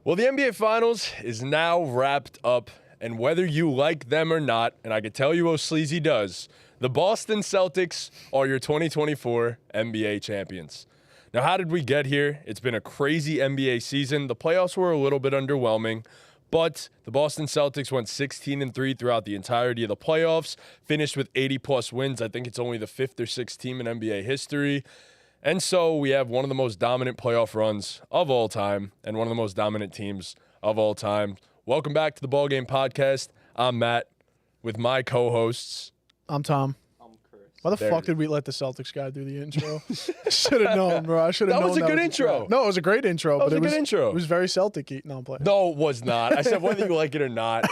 Well, the NBA Finals is now wrapped up, and whether you like them or not, and I can tell you how Sleazy does, the Boston Celtics are your 2024 NBA champions. Now, how did we get here? It's been a crazy NBA season. The playoffs were a little bit underwhelming, but the Boston Celtics went 16-3 throughout the entirety of the playoffs, finished with 80-plus wins. I think it's only the fifth or sixth team in NBA history. And so we have one of the most dominant playoff runs of all time and one of the most dominant teams of all time. Welcome back to the BallGame podcast. I'm Matt with my co-hosts. I'm Tom. I'm Chris. Why the fuck did we let the Celtics guy do the intro? Should have known, bro. I should have known. That was a good intro. No, it was a great intro. That was a good intro. It was very Celtic-y. No, I'm playing. No, it was not. I said whether you like it or not.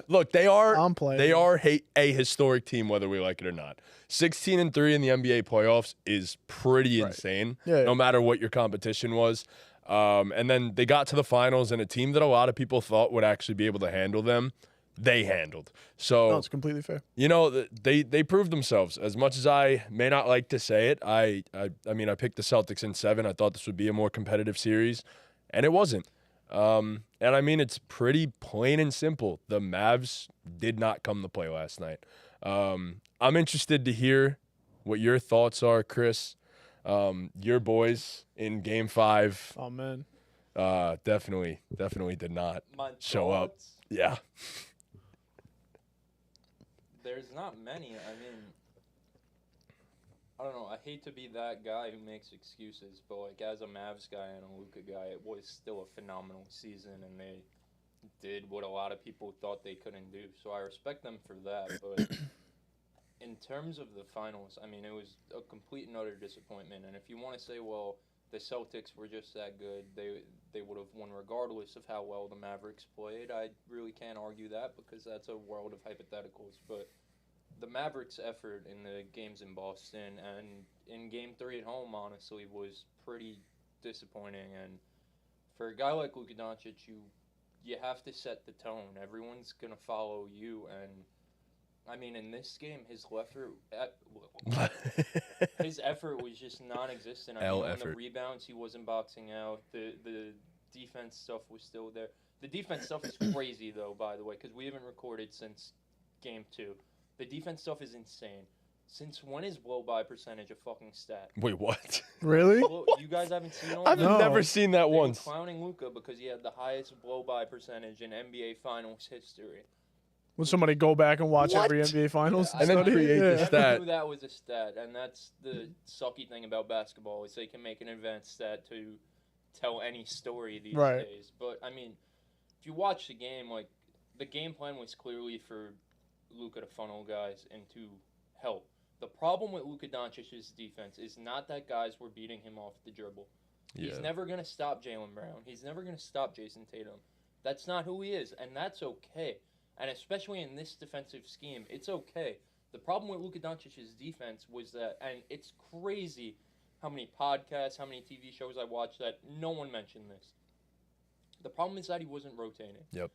Look, they are a historic team, whether we like it or not. 16-3 in the NBA playoffs is pretty insane, no matter what your competition was. And then they got to the finals, and a team that a lot of people thought would actually be able to handle them, they handled. So No, it's completely fair. You know, they proved themselves. As much as I may not like to say it, I mean, I picked the Celtics in 7. I thought this would be a more competitive series, and it wasn't. And I mean, it's pretty plain and simple. The Mavs did not come to play last night. I'm interested to hear what your thoughts are, Chris. Your boys in Game 5. Oh, man. Definitely did not show up. Yeah. There's not many. I mean, I don't know. I hate to be that guy who makes excuses, but like as a Mavs guy and a Luka guy, it was still a phenomenal season, and they did what a lot of people thought they couldn't do. So I respect them for that. But in terms of the finals, I mean, it was a complete and utter disappointment. And if you want to say, well, the Celtics were just that good, they would have won regardless of how well the Mavericks played, I really can't argue that because that's a world of hypotheticals. But the Mavericks' effort in the games in Boston and in Game 3 at home, honestly, was pretty disappointing. And for a guy like Luka Doncic, you have to set the tone. Everyone's going to follow you. And, I mean, in this game, his effort was just non-existent. I mean, on the rebounds, he wasn't boxing out. The defense stuff was still there. The defense stuff is crazy, though, by the way, because we haven't recorded since Game 2. The defense stuff is insane. Since when is blow-by percentage a fucking stat? Wait, what? Really? Well, you guys haven't seen all I've that? never seen that once. They were clowning Luka because he had the highest blow-by percentage in NBA Finals history. Would somebody go back and watch every NBA Finals and then create the I stat? knew that was a stat, and that's the sucky thing about basketball is they can make an advanced stat to tell any story these days. But, I mean, if you watch the game, like, the game plan was clearly for Luka to funnel guys into help. The problem with Luka Doncic's defense is not that guys were beating him off the dribble. Yeah. He's never going to stop Jaylen Brown. He's never going to stop Jayson Tatum. That's not who he is, and that's okay. And especially in this defensive scheme, it's okay. The problem with Luka Doncic's defense was that, and it's crazy how many podcasts, how many TV shows I watched that no one mentioned this. The problem is that he wasn't rotating. Yep.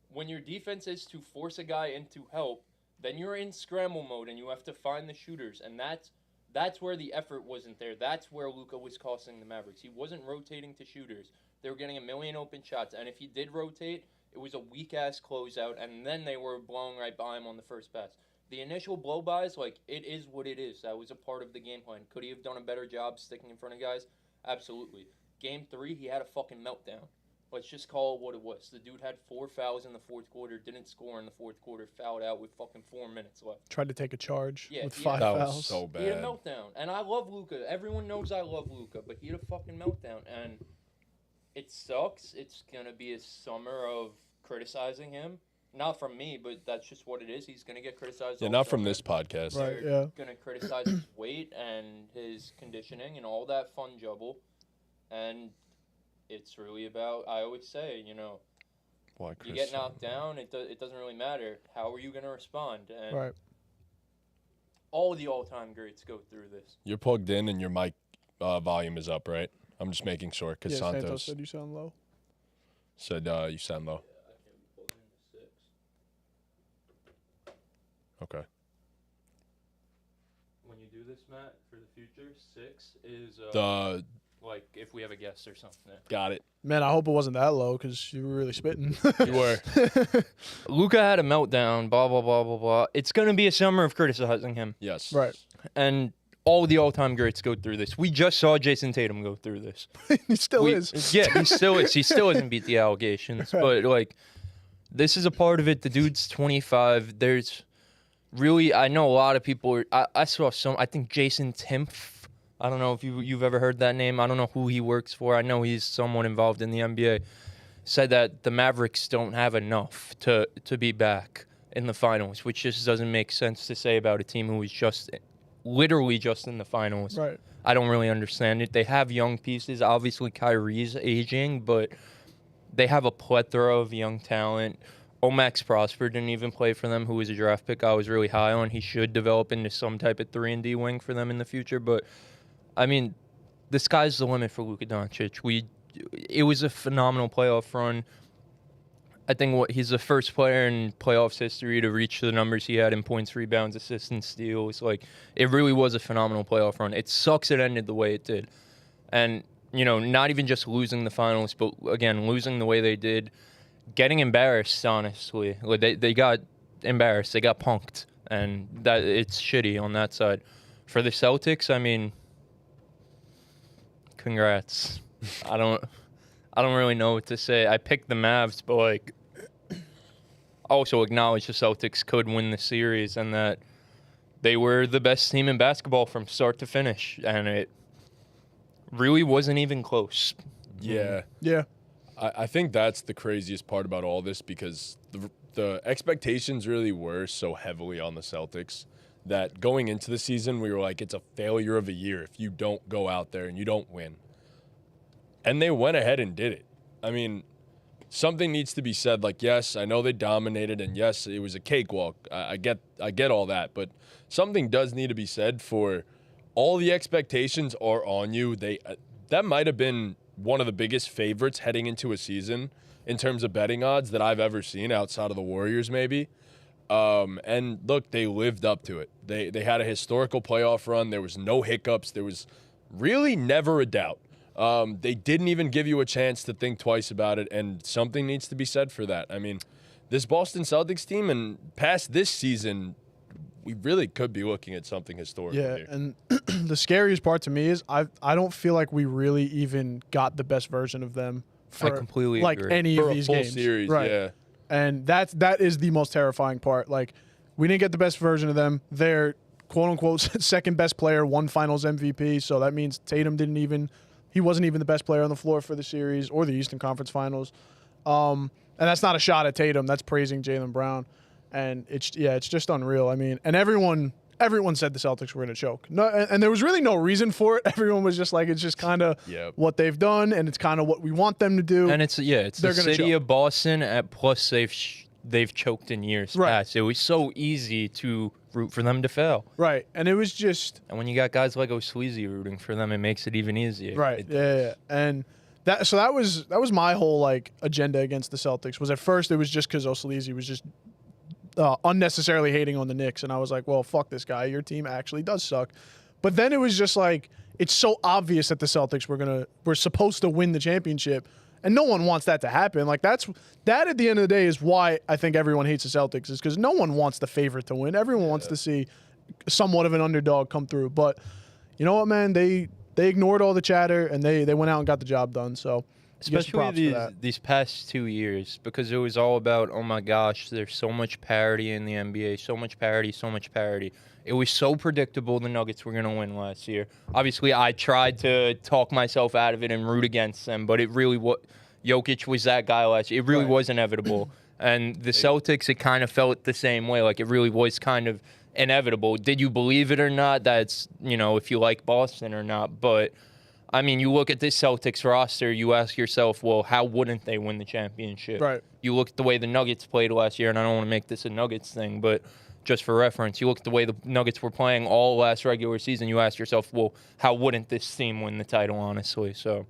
When your defense is to force a guy into help, then you're in scramble mode and you have to find the shooters, and that's where the effort wasn't there. That's where Luka was costing the Mavericks. He wasn't rotating to shooters. They were getting a million open shots, and if he did rotate, it was a weak-ass closeout, and then they were blowing right by him on the first pass. The initial blow-bys, like, it is what it is. That was a part of the game plan. Could he have done a better job sticking in front of guys? Absolutely. Game 3, he had a fucking meltdown. Let's just call it what it was. The dude had 4 fouls in the fourth quarter, didn't score in the fourth quarter, fouled out with fucking 4 minutes left. Tried to take a charge with 5 that fouls. Was so bad. He had a meltdown. And I love Luka. Everyone knows I love Luka, but he had a fucking meltdown. And it sucks. It's going to be a summer of criticizing him. Not from me, but that's just what it is. He's going to get criticized. Yeah, not from this podcast. Right, They're going to criticize his weight and his conditioning and all that fun jubble. And it's really about, I always say, you know, you get knocked down, it doesn't really matter. How are you going to respond? And all the all-time greats go through this. You're plugged in and your mic volume is up, right? I'm just making sure because Santos said you sound low. Said you sound low. Yeah, I can be plugged into 6. Okay. When you do this, Matt, for the future, 6 is... like if we have a guest or something. Got it. Man, I hope it wasn't that low because you were really spitting. You were. Luka had a meltdown, blah, blah, blah, blah, blah. It's going to be a summer of criticizing him. Yes. Right. And all the all-time greats go through this. We just saw Jayson Tatum go through this. He still is. Yeah, he still is. He still hasn't beat the allegations. Right. But, like, this is a part of it. The dude's 25. There's really, I know a lot of people. I saw I think Jason Timpf. I don't know if you've ever heard that name. I don't know who he works for. I know he's somewhat involved in the NBA. Said that the Mavericks don't have enough to be back in the finals, which just doesn't make sense to say about a team who is literally just in the finals. Right. I don't really understand it. They have young pieces. Obviously, Kyrie's aging, but they have a plethora of young talent. Omax Prosper didn't even play for them, who was a draft pick I was really high on. He should develop into some type of 3-and-D wing for them in the future. But, I mean, the sky's the limit for Luka Doncic. It was a phenomenal playoff run. I think he's the first player in playoffs history to reach the numbers he had in points, rebounds, assists, and steals. Like, it really was a phenomenal playoff run. It sucks it ended the way it did. And, you know, not even just losing the finals, but, again, losing the way they did, getting embarrassed, honestly. Like, they got embarrassed. They got punked. And that it's shitty on that side. For the Celtics, I mean, congrats. I don't really know what to say. I picked the Mavs, but, like, also acknowledge the Celtics could win the series and that they were the best team in basketball from start to finish, and it really wasn't even close. Yeah. Yeah. I think that's the craziest part about all this because the expectations really were so heavily on the Celtics that going into the season, we were like, it's a failure of a year if you don't go out there and you don't win. And they went ahead and did it. I mean, something needs to be said. Like, yes, I know they dominated, and yes, it was a cakewalk. I get all that, but something does need to be said for all the expectations are on you. That might have been one of the biggest favorites heading into a season in terms of betting odds that I've ever seen outside of the Warriors, maybe. And look, they lived up to it. They had a historical playoff run. There was no hiccups. There was really never a doubt. They didn't even give you a chance to think twice about it, and something needs to be said for that. I mean, this Boston Celtics team, and past this season, we really could be looking at something historical Yeah, here. and the scariest part to me is I don't feel like we really even got the best version of them for I completely like agree. any For of a these full games. series, right. yeah. And that is the most terrifying part. Like, we didn't get the best version of them. Their quote-unquote second best player won finals MVP, so that means Tatum he wasn't even the best player on the floor for the series or the Eastern Conference Finals. And that's not a shot at Tatum. That's praising Jaylen Brown. And it's just unreal. I mean, and everyone said the Celtics were going to choke. No, and there was really no reason for it. Everyone was just like, it's just kind of what they've done, and it's kind of what we want them to do. And it's They're the gonna city choke. of Boston. At plus, they've choked in years past. It was so easy to root for them to fail. Right. And it was just And when you got guys like O'Sleazy rooting for them, it makes it even easier. right. Yeah. And that was my whole like agenda against the Celtics. Was at first it was just because O'Sleazy was just unnecessarily hating on the Knicks, and I was like, well, fuck this guy. Your team actually does suck. But then it was just like, it's so obvious that the Celtics were supposed to win the championship, and no one wants that to happen. Like, that at the end of the day is why I think everyone hates the Celtics, is because no one wants the favorite to win. Everyone wants to see somewhat of an underdog come through. But you know what, man? They ignored all the chatter, and they went out and got the job done. So Especially these past 2 years, because it was all about, oh my gosh, there's so much parity in the NBA, so much parity. It was so predictable the Nuggets were going to win last year. Obviously, I tried to talk myself out of it and root against them, but it really Jokic was that guy last year. It really was inevitable. And the Celtics, it kind of felt the same way. Like, it really was kind of inevitable. Did you believe it or not? That's, if you like Boston or not. But, I mean, you look at this Celtics roster, you ask yourself, well, how wouldn't they win the championship? Right. You look at the way the Nuggets played last year, and I don't want to make this a Nuggets thing, but just for reference, you look at the way the Nuggets were playing all last regular season, you ask yourself, well, how wouldn't this team win the title, honestly? So,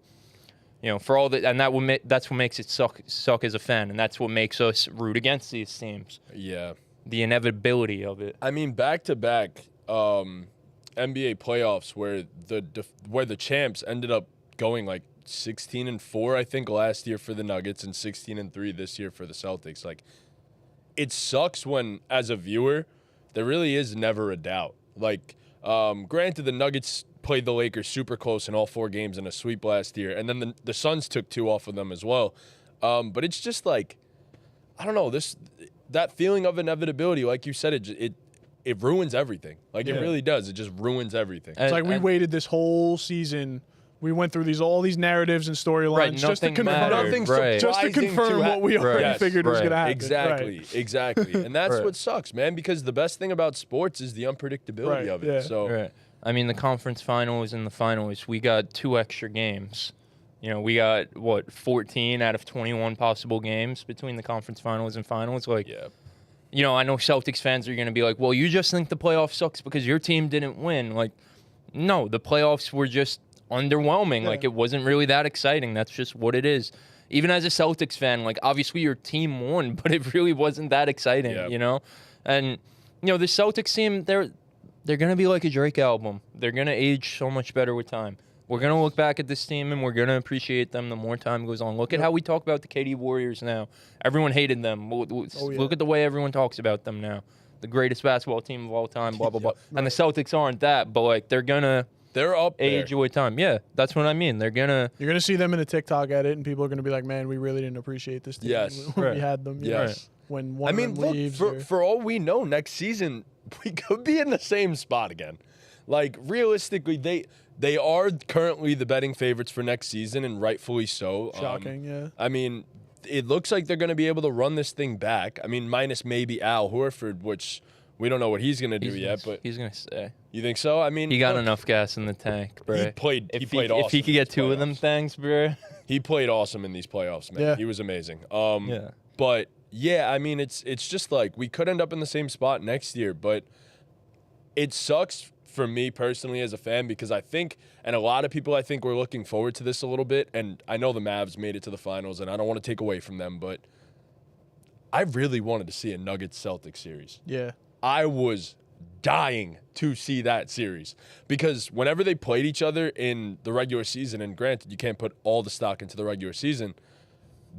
for all that, and that's what makes it suck as a fan, and that's what makes us root against these teams. Yeah. The inevitability of it. I mean, back-to-back NBA playoffs where the champs ended up going like 16-4, I think, last year for the Nuggets and 16-3 this year for the Celtics. Like, it sucks when, as a viewer, there really is never a doubt. Like, granted, the Nuggets played the Lakers super close in all 4 games in a sweep last year, and then the Suns took 2 off of them as well. But it's just like, I don't know, that feeling of inevitability, like you said, it ruins everything. Like, it really does. It just ruins everything. It's like we waited this whole season. We went through all these narratives and storylines just to confirm, just to confirm what we already figured was going to happen. Exactly. And that's what sucks, man, because the best thing about sports is the unpredictability of it. Yeah. So, I mean, the conference finals and the finals, we got 2 extra games. You know, we got, 14 out of 21 possible games between the conference finals and finals. Like, you know, I know Celtics fans are going to be like, well, you just think the playoff sucks because your team didn't win. Like, no, the playoffs were just underwhelming. Like, it wasn't really that exciting. That's just what it is. Even as a Celtics fan, like, obviously your team won, but it really wasn't that exciting, you know? And, you know, the Celtics team, they're going to be like a Drake album. They're going to age so much better with time. We're going to look back at this team, and we're going to appreciate them the more time goes on. Look at how we talk about the KD Warriors now. Everyone hated them. Look at the way everyone talks about them now. The greatest basketball team of all time, blah, blah, blah. And the Celtics aren't that, but, like, they're up age with time. Yeah, that's what I mean. You're going to see them in a TikTok edit, and people are going to be like, man, we really didn't appreciate this team when we had them. Yes. When one of them leaves. For all we know, next season, we could be in the same spot again. Like, realistically, they are currently the betting favorites for next season, and rightfully so. Shocking, yeah. I mean, it looks like they're going to be able to run this thing back. I mean, minus maybe Al Horford, which we don't know what he's going to do yet. But he's going to stay. You think so? I mean, he got enough gas in the tank, bro. He played awesome. If he could get 2 of them things, bro. He played awesome in these playoffs, man. Yeah. He was amazing. But, yeah, I mean, it's just like we could end up in the same spot next year, but it sucks for me personally as a fan because I think, and a lot of people I think were looking forward to this a little bit, and I know the Mavs made it to the finals, and I don't want to take away from them, but I really wanted to see a Nuggets-Celtics series. Yeah. I was dying to see that series because whenever they played each other in the regular season, and granted, you can't put all the stock into the regular season,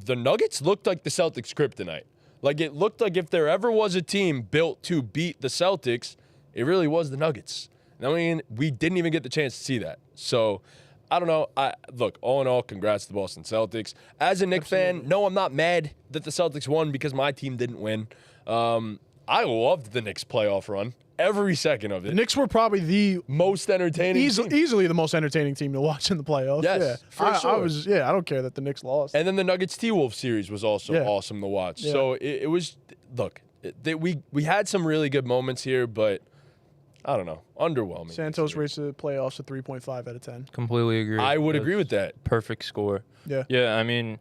the Nuggets looked like the Celtics kryptonite. Like, it looked like if there ever was a team built to beat the Celtics, it really was the Nuggets. I mean, we didn't even get the chance to see that. So, I don't know. Look, all in all, congrats to the Boston Celtics. As a Knicks fan, no, I'm not mad that the Celtics won because my team didn't win. I loved the Knicks playoff run. Every second of it. The Knicks were probably the most entertaining easily the most entertaining team to watch in the playoffs. Yes, for sure. I don't care that the Knicks lost. And then the Nuggets T-Wolves series was also awesome to watch. Yeah. So it was, look, we had some really good moments here, but I don't know, underwhelming. Santos rates the playoffs a 3.5 out of 10. Completely agree. I would agree with that. Perfect score. Yeah. Yeah, I mean,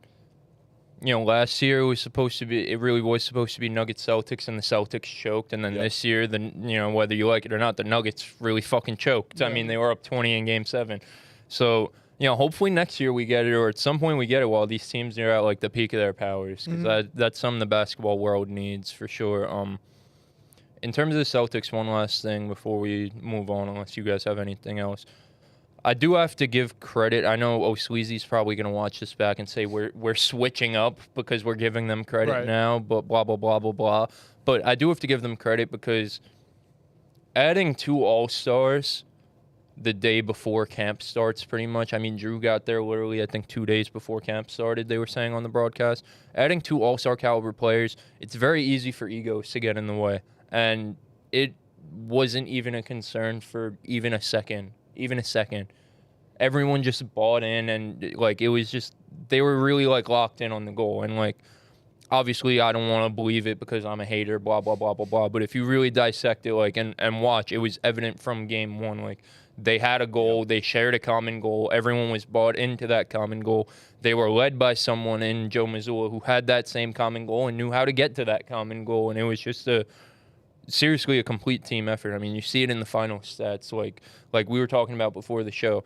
you know, last year it really was supposed to be Nuggets Celtics, and the Celtics choked. And then this year, you know, whether you like it or not, the Nuggets really fucking choked. Yeah. I mean, they were up 20 in Game 7. So, you know, hopefully next year we get it, or at some point we get it while these teams are at like the peak of their powers, because that's something the basketball world needs for sure. In terms of the Celtics, one last thing before we move on, unless you guys have anything else. I do have to give credit. I know O'Sleazy's probably going to watch this back and say we're switching up because we're giving them credit now, but blah, blah, blah, blah, blah. But I do have to give them credit because adding 2 All-Stars the day before camp starts pretty much. I mean, Drew got there literally, I think, 2 days before camp started, they were saying on the broadcast. Adding 2 All-Star caliber players, it's very easy for egos to get in the way. And it wasn't even a concern for even a second. Everyone just bought in, and like it was just, they were really like locked in on the goal. And like, obviously I don't want to believe it because I'm a hater, blah, blah, blah, blah, blah. But if you really dissect it, like, and watch, it was evident from Game 1. Like, they had a goal, they shared a common goal, everyone was bought into that common goal. They were led by someone in Joe Mazzulla who had that same common goal and knew how to get to that common goal. And it was just seriously a complete team effort. I mean, you see it in the final stats, like we were talking about before the show.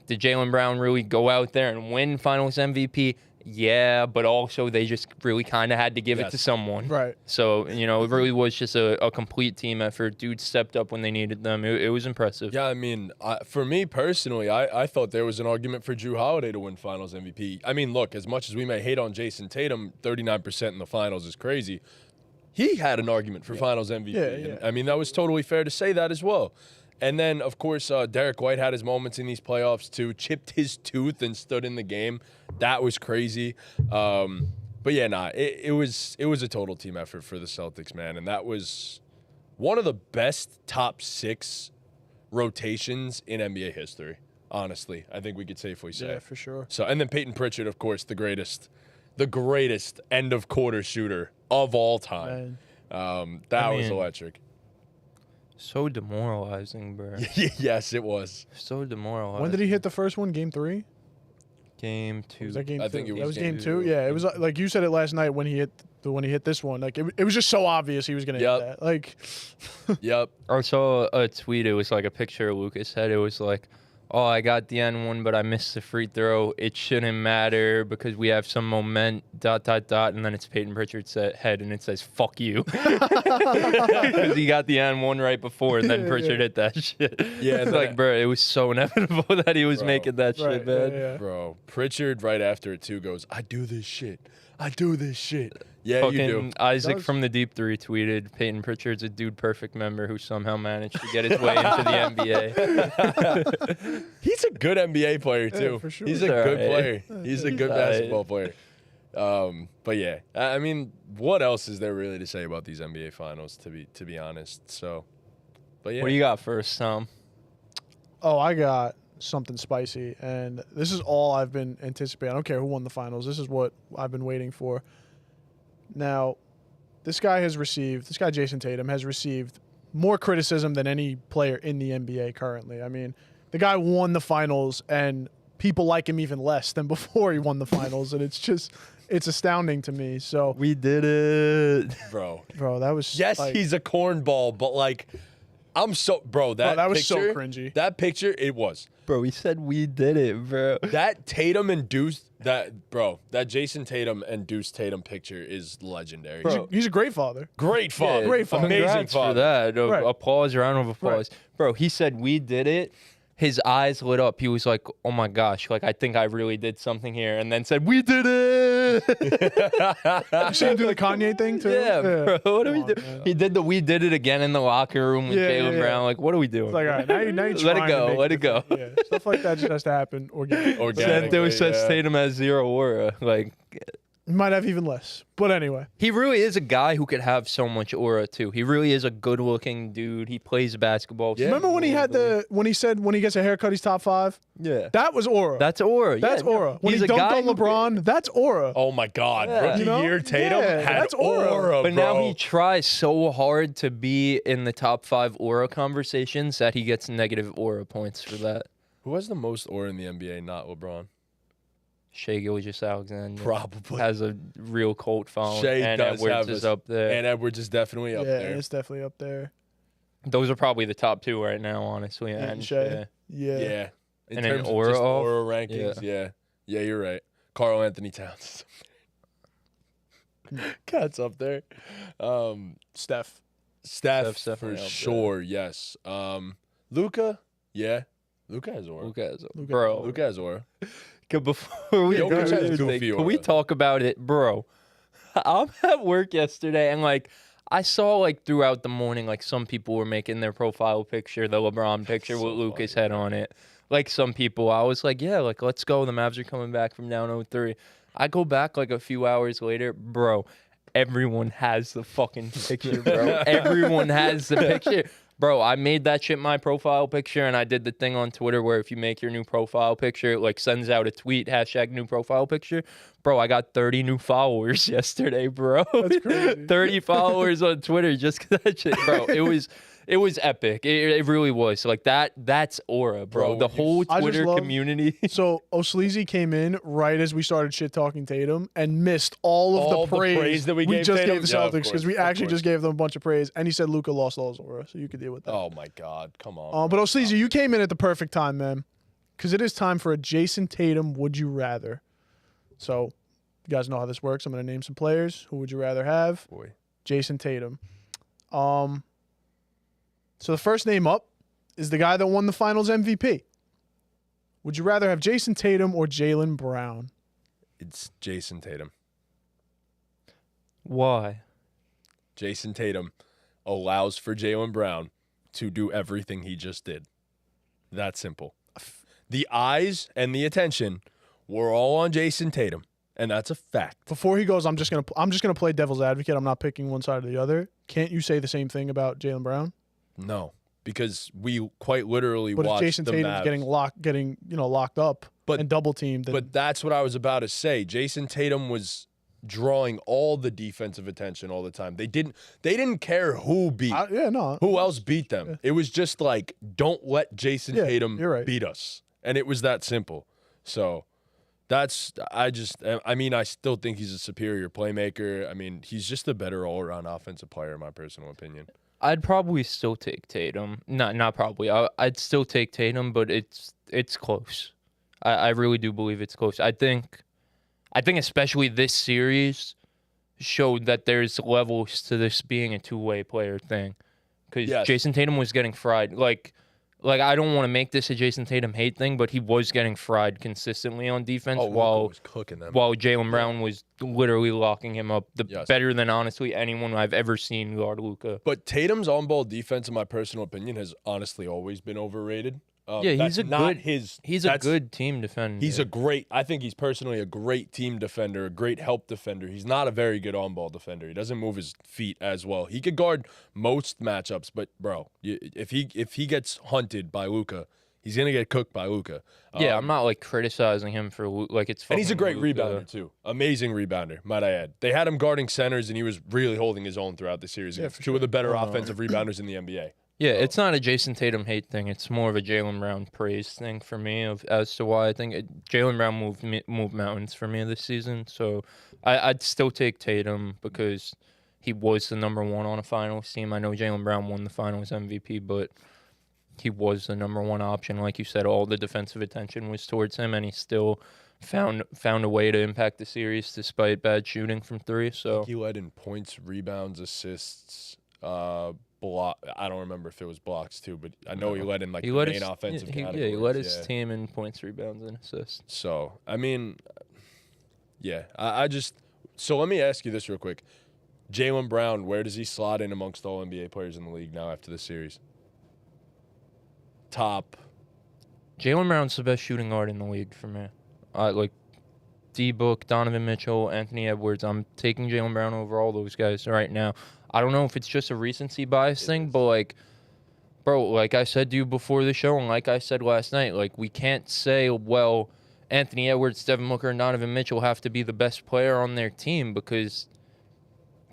Did Jaylen Brown really go out there and win Finals MVP? Yeah, but also they just really kind of had to give it to someone. Right. So, it really was just a complete team effort. Dudes stepped up when they needed them. It was impressive. Yeah, I mean, for me personally, I thought there was an argument for Jrue Holiday to win Finals MVP. I mean, look, as much as we may hate on Jayson Tatum, 39% in the Finals is crazy. He had an argument for Finals MVP. Yeah. And, I mean, that was totally fair to say that as well. And then, of course, Derek White had his moments in these playoffs too. Chipped his tooth and stood in the game. That was crazy. But yeah, it was a total team effort for the Celtics, man. And that was one of the best top 6 rotations in NBA history. Honestly, I think we could safely say. Yeah, for sure. So, and then Peyton Pritchard, of course, the greatest end of quarter shooter of all time. That was electric. So demoralizing, bro. Yes, it was. So demoralizing. When did he hit the first one? Game 3? Game 2. Was that game 2? I think it was that was game 2. two. Yeah, it was like you said it last night when he hit this one. Like it was just so obvious he was gonna hit that. Like, Yep. I saw a tweet. It was like a picture of Lucas head. It was like, "Oh, I got the N1, but I missed the free throw. It shouldn't matter because we have some moment." ... And then it's Peyton Pritchard's head, and it says "fuck you" because he got the N1 right before, and then Pritchard hit that shit. Yeah, it's like, bro, it was so inevitable that he was making that shit, man. Yeah. Bro, Pritchard right after it too goes, "I do this shit. I do this shit." Yeah, Fucking you do. Isaac from the Deep 3 tweeted, Peyton Pritchard's a dude perfect member who somehow managed to get his way into the NBA. He's a good NBA player too. for sure. He's a He's good alright. player. He's a good alright. basketball player. But yeah, I mean, what else is there really to say about these NBA finals? To be honest, so. But yeah, What do you got first, Tom? Oh, I got something spicy, and this is all I've been anticipating. I don't care who won the finals. This is what I've been waiting for. Now, this guy Jayson Tatum, has received more criticism than any player in the NBA currently. I mean, the guy won the finals, and people like him even less than before he won the finals, and it's astounding to me. So, We did it. bro. that was Yes, like, he's a cornball, but like, that was so picture, cringy. That picture, it was. Bro, he said we did it, bro. That Tatum induced that Jayson Tatum and Deuce Tatum picture is legendary. Bro. He's a great father. Great father. Great father. Amazing Congrats father. for that. Right. Applause, round of applause. Bro, he said we did it. His eyes lit up. He was like, "Oh my gosh, like I think I really did something here," and then said, "We did it." You see him do the Kanye thing too? Yeah, bro. What are we Come on, doing? man. He did the "we did it" again in the locker room with Yeah, Jaylen yeah. Brown. Like, what are we doing? It's like, all right, now you're Let it trying to go, make let it go. Yeah, stuff like that just has to happen organically. Organically, Says yeah. Tatum has zero aura. Like, He might have even less. But anyway. he really is a guy who could have so much aura too. He really is a good-looking dude. He plays basketball. Yeah. Remember when he said when he gets a haircut, he's top 5? Yeah. That was aura. That's aura. That's yeah, aura. When He's he a dunked guy on who LeBron, that's aura. Oh my God, Yeah. rookie You know? year Tatum Yeah, had that's aura. But bro. now he tries so hard to be in the top 5 aura conversations that he gets negative aura points for that. Who has the most aura in the NBA? Not LeBron. Shai Gilgeous-Alexander Probably. has a real cult following, Shai and does Edwards have is a- up there. And Edwards is definitely up yeah, there. it's definitely up there. Those are probably the top 2 right now, honestly. Yeah, And Shai. Shai. Yeah. Yeah. In And an terms aura of just off? aura rankings, yeah. Yeah, you're right. Karl Anthony Towns. Cat's up there. Steph. Steph Steph's for definitely up there. sure, yes. Luka, yeah. Luka has aura. Luka has Luka. bro. Luka has aura. Before we Jokic go has to the goofy thing, can we aura. talk about it, bro? I'm at work yesterday, and like I saw like throughout the morning, like some people were making their profile picture, the LeBron picture So with Lucas funny, head on it. Like some people, I was like, yeah, like let's go. The Mavs are coming back from down 0-3. I go back like a few hours later, bro. Everyone has the fucking picture, bro. Everyone has the picture. Bro, I made that shit my profile picture, and I did the thing on Twitter where if you make your new profile picture, it like sends out a tweet, #new profile picture. Bro, I got 30 new followers yesterday, bro. That's crazy. 30 followers on Twitter just 'cause that shit, bro. It was epic. It really was. Like that's aura, bro. Bro, The whole I just Twitter love- community. So O'Sleazy came in right as we started shit talking Tatum and missed all of the praise that we gave just Tatum? gave the Yeah, of Celtics because we course, of actually course. just gave them a bunch of praise. And he said Luka lost all his aura, so you could deal with that. Oh my God, come on. But O'Sleazy, you came in at the perfect time, man, because it is time for a Jayson Tatum Would You Rather. So You guys know how this works. I'm going to name some players. Who would you rather have? Boy. Jayson Tatum. So the first name up is the guy that won the Finals MVP. Would you rather have Jayson Tatum or Jaylen Brown? It's Jayson Tatum. Why? Jayson Tatum allows for Jaylen Brown to do everything he just did. That simple. The eyes and the attention were all on Jayson Tatum, and that's a fact. Before he goes, I'm just gonna play devil's advocate. I'm not picking one side or the other. Can't you say the same thing about Jaylen Brown? No, because we quite literally But if watched Jayson the Tatum's Mavs. getting locked up and double teamed, then But that's what I was about to say. Jayson Tatum was drawing all the defensive attention all the time. They didn't care who beat. Who else beat them? Yeah. It was just like, don't let Jayson Tatum you're right. beat us. And it was that simple. So I still think he's a superior playmaker. I mean, he's just a better all-around offensive player in my personal opinion. I'd probably still take Tatum. Not probably. I'd still take Tatum, but it's close. I really do believe it's close. I think especially this series showed that there's levels to this being a two-way player thing. Because Jayson Tatum was getting fried. Like I don't want to make this a Jayson Tatum hate thing, but he was getting fried consistently on defense while was cooking them. While Jaylen Brown was literally locking him up better than honestly anyone I've ever seen guard Luka. But Tatum's on-ball defense, in my personal opinion, has honestly always been overrated. He's a good team defender. I think he's personally a great team defender, a great help defender. He's not a very good on-ball defender. He doesn't move his feet as well. He could guard most matchups, but bro, if he gets hunted by Luka, he's gonna get cooked by Luka. I'm not like criticizing him for like it's. And he's a great Luka. rebounder too. Amazing rebounder, might I add. They had him guarding centers, and he was really holding his own throughout the series. Yeah, Two of the better offensive rebounders in the NBA. Yeah, it's not a Jayson Tatum hate thing. It's more of a Jaylen Brown praise thing for me as to why I think Jaylen Brown moved mountains for me this season. So I'd still take Tatum because he was the number one on a finals team. I know Jaylen Brown won the finals MVP, but he was the number one option. Like you said, all the defensive attention was towards him, and he still found a way to impact the series despite bad shooting from three. So he led in points, rebounds, assists, I don't remember if it was blocks too, but I know he led in the main offensive categories. Yeah, he led his team in points, rebounds, and assists. So, I mean, so let me ask you this real quick. Jaylen Brown, where does he slot in amongst all NBA players in the league now after this series? Top. Jaylen Brown's the best shooting guard in the league for me. D-Book, Donovan Mitchell, Anthony Edwards. I'm taking Jaylen Brown over all those guys right now. I don't know if it's just a recency bias thing, but bro, like I said to you before the show, and like I said last night, we can't say, well, Anthony Edwards, Devin Booker, and Donovan Mitchell have to be the best player on their team because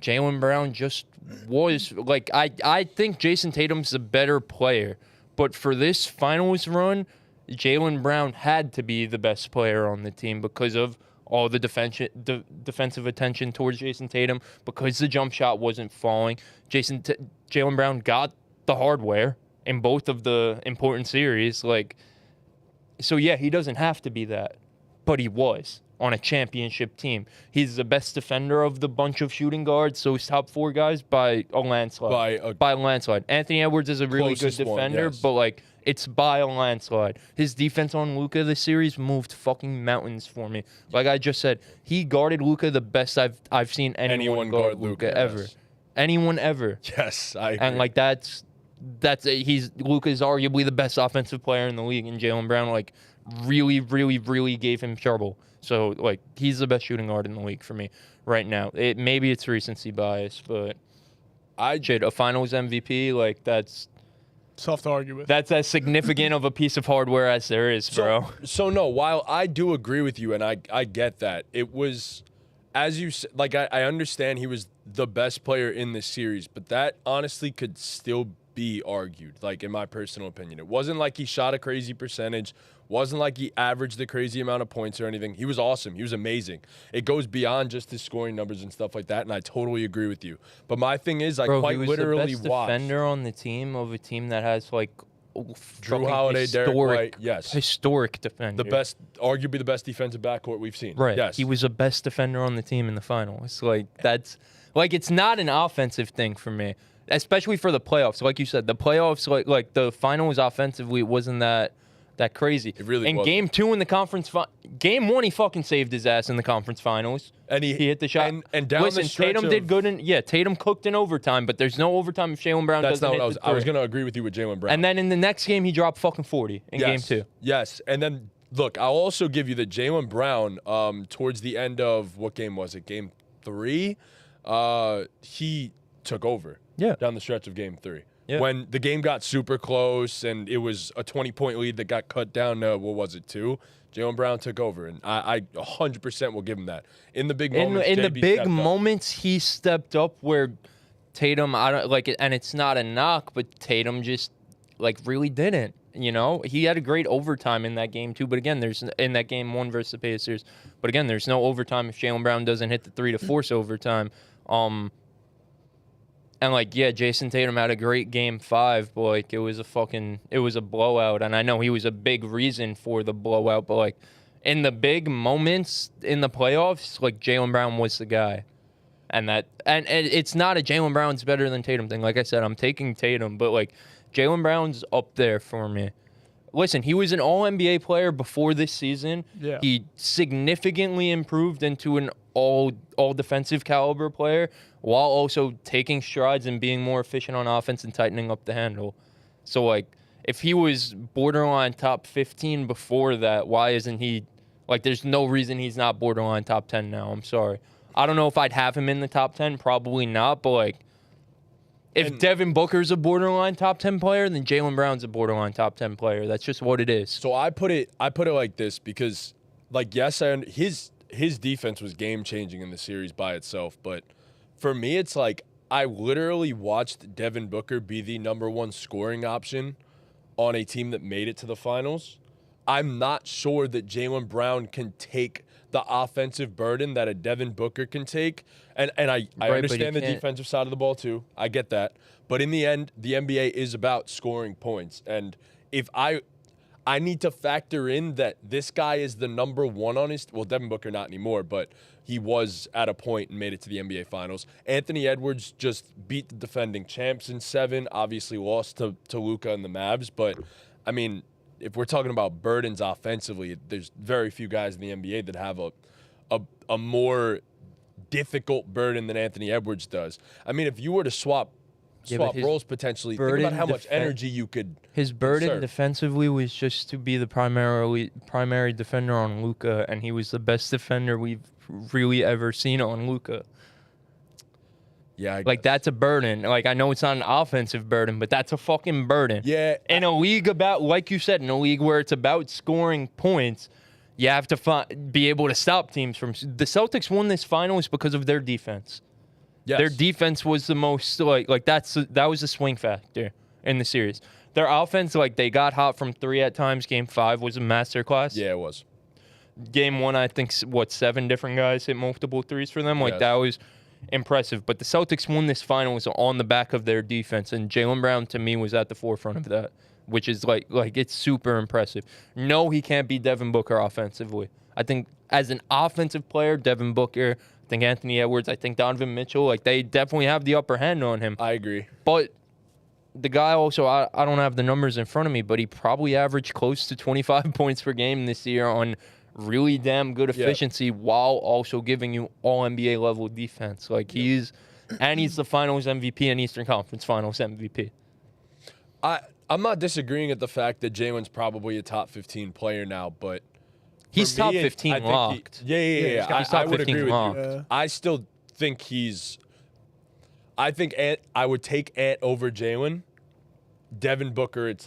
Jaylen Brown just was. I think Jayson Tatum's the better player, but for this finals run, Jaylen Brown had to be the best player on the team because of all the defensive attention towards Jayson Tatum, because the jump shot wasn't falling. Jaylen Brown got the hardware in both of the important series. So yeah, he doesn't have to be that, but he was on a championship team. He's the best defender of the bunch of shooting guards, those top four guys, by a landslide. By a landslide. Anthony Edwards is a really good defender, but it's by a landslide. His defense on Luka this series moved fucking mountains for me. Like I just said, he guarded Luka the best I've seen anyone guard Luka ever. Yes. Anyone ever. Yes, I agree. And Luka is arguably the best offensive player in the league, and Jaylen Brown really, really, really gave him trouble. So he's the best shooting guard in the league for me right now. Maybe it's recency bias, but a Finals MVP that's tough to argue with. That's as significant of a piece of hardware as there is, bro. So no, while I do agree with you, and I get that, it was, as you said, I understand he was the best player in this series, but that honestly could still be argued, in my personal opinion. It wasn't like he shot a crazy percentage, wasn't like he averaged a crazy amount of points or anything. He was awesome. He was amazing. It goes beyond just his scoring numbers and stuff like that, and I totally agree with you. But my thing is, Bro, quite he was literally the best watched. defender on the team of a team that has Drew Holiday, Derek White, yes. Historic defender. Arguably the best defensive backcourt we've seen. Right. Yes. He was the best defender on the team in the finals. Like, that's, like, it's not an offensive thing for me, especially for the playoffs. Like you said, the playoffs, like the finals offensively wasn't that crazy. It really in wasn't. game 2 in the conference, game 1, he fucking saved his ass in the conference finals. And he hit the shot. And down Listen, the stretch Tatum did good Tatum cooked in overtime, but there's no overtime if Jaylen Brown That's doesn't not what hit I was going to agree with you with Jaylen Brown. And then in the next game, he dropped fucking 40 in game 2. Yes. And then, look, I'll also give you that Jaylen Brown, towards the end of, what game was it? Game 3? He took over down the stretch of game 3. Yeah. When the game got super close and it was a 20-point lead that got cut down to, 2? Jaylen Brown took over, and I 100% will give him that. In the big moments, in the big moments, he stepped up where Tatum, I don't like it, and it's not a knock, but Tatum just really didn't. You know, he had a great overtime in that game too. But again, there's in that game 1 versus the Pacers. But again, there's no overtime if Jaylen Brown doesn't hit the 3 to force overtime. And Jayson Tatum had a great game 5, but it was a blowout. And I know he was a big reason for the blowout, but in the big moments in the playoffs, Jaylen Brown was the guy. And it's not a Jaylen Brown's better than Tatum thing. Like I said, I'm taking Tatum, but Jaylen Brown's up there for me. Listen, he was an All-NBA player before this season. Yeah. He significantly improved into an all-defensive caliber player while also taking strides and being more efficient on offense and tightening up the handle. So, if he was borderline top 15 before that, why isn't he, there's no reason he's not borderline top 10 now. I'm sorry. I don't know if I'd have him in the top 10. Probably not, but, if Devin Booker's a borderline top 10 player, then Jaylen Brown's a borderline top 10 player. That's just what it is. So I put it like this because, yes, his defense was game-changing in the series by itself, but for me, it's I literally watched Devin Booker be the number 1 scoring option on a team that made it to the finals. I'm not sure that Jaylen Brown can take the offensive burden that a Devin Booker can take. And I understand the defensive side of the ball too. I get that. But in the end, the NBA is about scoring points. And if I need to factor in that this guy is the number 1 on his – well, Devin Booker not anymore, but he was at a point and made it to the NBA Finals. Anthony Edwards just beat the defending champs in 7, obviously lost to Luka and the Mavs. But, I mean, if we're talking about burdens offensively, there's very few guys in the NBA that have a more difficult burden than Anthony Edwards does. I mean, if you were to swap roles potentially, think about how much energy you could His burden insert. Defensively was just to be the primary defender on Luka, and he was the best defender we've really ever seen on Luka. Yeah, that's a burden. I know it's not an offensive burden, but that's a fucking burden. Yeah. In a league like you said, in a league where it's about scoring points, you have to be able to stop teams from. The Celtics won this finals because of their defense. Yes. Their defense was the most that was the swing factor in the series. Their offense, they got hot from 3 at times. Game 5 was a masterclass. Yeah, it was. Game 1, I think 7 different guys hit multiple threes for them. Yes. That was impressive. But the Celtics won this finals on the back of their defense, and Jaylen Brown to me was at the forefront of that, which is it's super impressive. No, he can't be Devin Booker offensively. I think as an offensive player, Devin Booker, I think Anthony Edwards, I think Donovan Mitchell, they definitely have the upper hand on him. I agree. But the guy also, I don't have the numbers in front of me, but he probably averaged close to 25 points per game this year on really damn good efficiency while also giving you all NBA level defense. He's the Finals MVP and Eastern Conference Finals MVP. I'm not disagreeing at the fact that Jaylen's probably a top 15 player now, but he's top 15 locked. Yeah. I would agree with you. Yeah. I still think I think I would take Ant over Jaylen. Devin Booker, it's